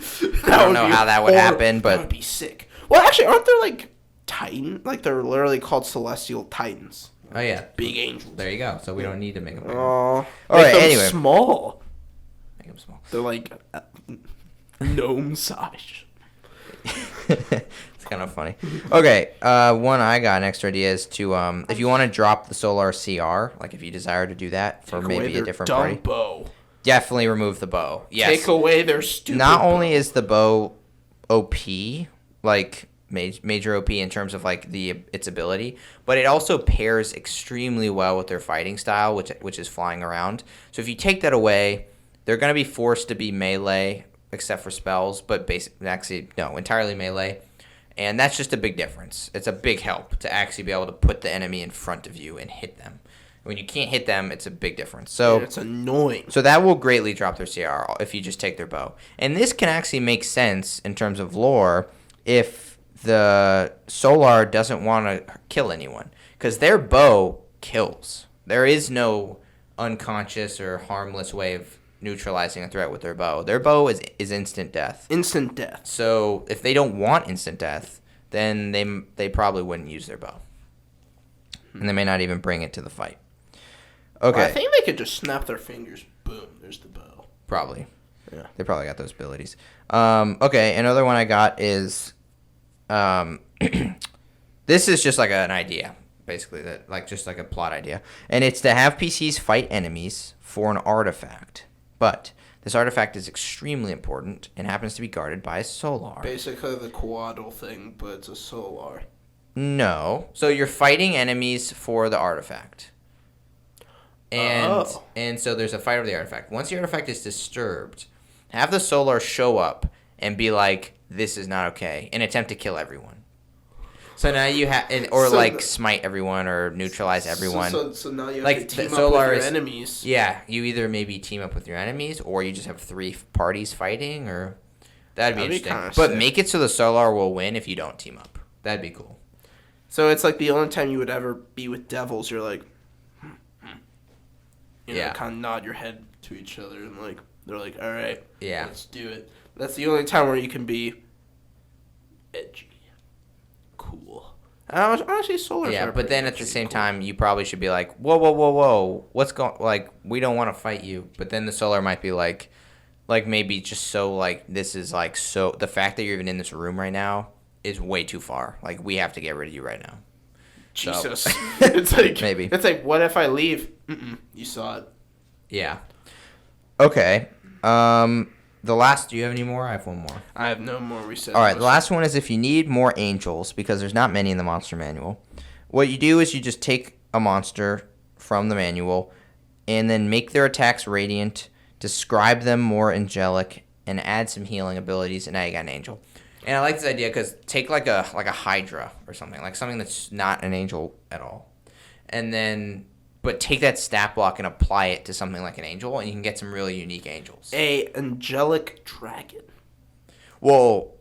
I don't know how that would happen, but that would be sick. Well, actually, aren't there like Titan? Like they're literally called Celestial Titans. Oh yeah, big angels. There you go. So we don't need to make them bigger. All right. Anyway, small. Make them small. They're like gnome size. It's kind of funny. Okay, one I got an extra idea is to if you want to drop the Solar CR, like if you desire to do that for maybe a different party, bow. Definitely remove the bow. Yes. Take away their stupid. Not only is the bow OP, like major OP in terms of like its ability, but it also pairs extremely well with their fighting style, which is flying around. So if you take that away, they're going to be forced to be melee, except for spells, but entirely melee. And that's just a big difference. It's a big help to actually be able to put the enemy in front of you and hit them. When you can't hit them, it's a big difference. So it's annoying. So that will greatly drop their CR if you just take their bow. And this can actually make sense in terms of lore if the Solar doesn't want to kill anyone. Because their bow kills. There is no unconscious or harmless way of neutralizing a threat with their bow. Their bow is instant death. Instant death. So if they don't want instant death, then they probably wouldn't use their bow. And they may not even bring it to the fight. Okay. Well, I think they could just snap their fingers. Boom, there's the bow. Probably. Yeah. They probably got those abilities. Okay, another one I got is this is just like an idea, basically, just like a plot idea. And it's to have PCs fight enemies for an artifact. But this artifact is extremely important and happens to be guarded by a Solar. Basically the Quaddle thing, but it's a Solar. No. So you're fighting enemies for the artifact. And so there's a fight over the artifact. Once the artifact is disturbed, have the Solar show up and be like, this is not okay, and attempt to kill everyone. So now you have, smite everyone or neutralize everyone. So now you have like to team Solar up with your enemies. Yeah, you either maybe team up with your enemies, or you just have 3 parties fighting, or that'd be interesting. But sick. Make it so the Solar will win if you don't team up. That'd be cool. So it's like the only time you would ever be with devils, you're like, kind of nod your head to each other, and like they're like, all right, let's do it. That's the only time where you can be edgy, cool. Honestly, Solar. Yeah, but then at the same time, you probably should be like, whoa, what's going? Like, we don't want to fight you. But then the Solar might be like maybe just so like this is like so the fact that you're even in this room right now is way too far. Like, we have to get rid of you right now. Jesus. So, it's like maybe. It's like, what if I leave? You saw it. Yeah. Okay. The last, do you have any more? I have one more. I have no more. We said. All right, the last one is if you need more angels, because there's not many in the monster manual, what you do is you just take a monster from the manual and then make their attacks radiant, describe them more angelic, and add some healing abilities, and now you got an angel. And I like this idea because take like a Hydra or something that's not an angel at all, and then but take that stat block and apply it to something like an angel, and you can get some really unique angels. A angelic dragon. Well,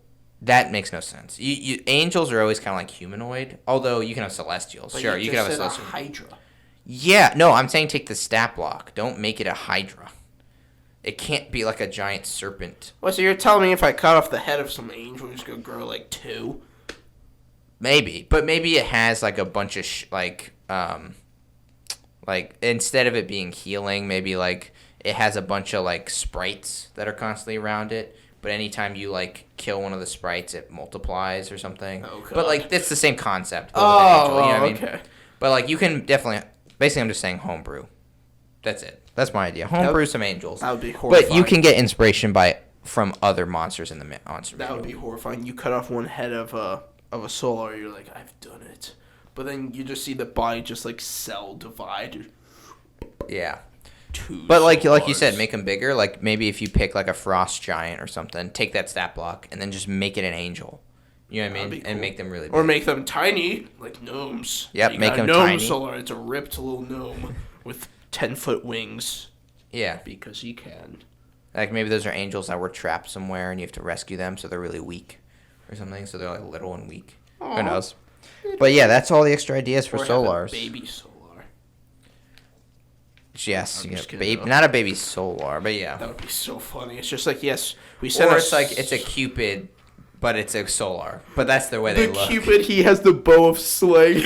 that makes no sense. Angels are always kind of like humanoid, although you can have celestials. But sure, you can have a celestial. Hydra. Yeah, no, I'm saying take the stat block. Don't make it a Hydra. It can't be like a giant serpent. Well, so you're telling me if I cut off the head of some angel, it's gonna grow like 2? Maybe, but maybe it has like a bunch of like instead of it being healing, maybe like it has a bunch of like sprites that are constantly around it. But anytime you like kill one of the sprites, it multiplies or something. Oh, God. But like it's the same concept. But with an angel, you know what I mean? Okay. But like you can definitely. Basically, I'm just saying homebrew. That's it. That's my idea. Homebrew some angels. That would be horrifying. But you can get inspiration from other monsters in the monster manual. That would be horrifying. You cut off one head of a Solar, you're like, I've done it. But then you just see the body just like cell divide. Yeah. But like you said, make them bigger. Like maybe if you pick like a frost giant or something, take that stat block and then just make it an angel. You know what I mean? Cool. And make them really big. Or make them tiny, like gnomes. Yep, make them tiny. Solar, it's a ripped little gnome with 10-foot wings. Yeah. Because he can. Like maybe those are angels that were trapped somewhere and you have to rescue them, so they're really weak or something. So they're like little and weak. Aww. Who knows? But yeah, that's all the extra ideas for Solars. Baby Solar. Yes, not a baby Solar, but yeah. That would be so funny. It's just like, yes, we said. Or it's like it's a Cupid, but it's a Solar. But that's the way they look. The Cupid, he has the bow of slaying.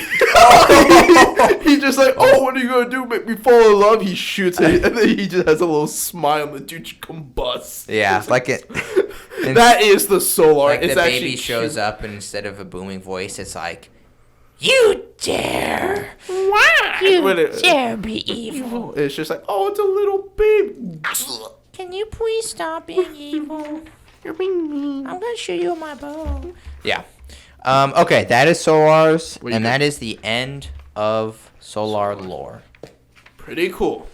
He's just like, oh, what are you gonna do? Make me fall in love? He shoots it, and then he just has a little smile, and the dude combusts. Yeah, like it. That is the Solar. Like the baby shows up, and instead of a booming voice, it's like, "You dare! Why? You dare be evil!" It's just like, oh, it's a little baby. Can you please stop being evil? You're being mean. I'm gonna shoot you with my bow. Yeah. Okay, that is Solars, What do you and got? that is the end of Solar lore. Pretty cool.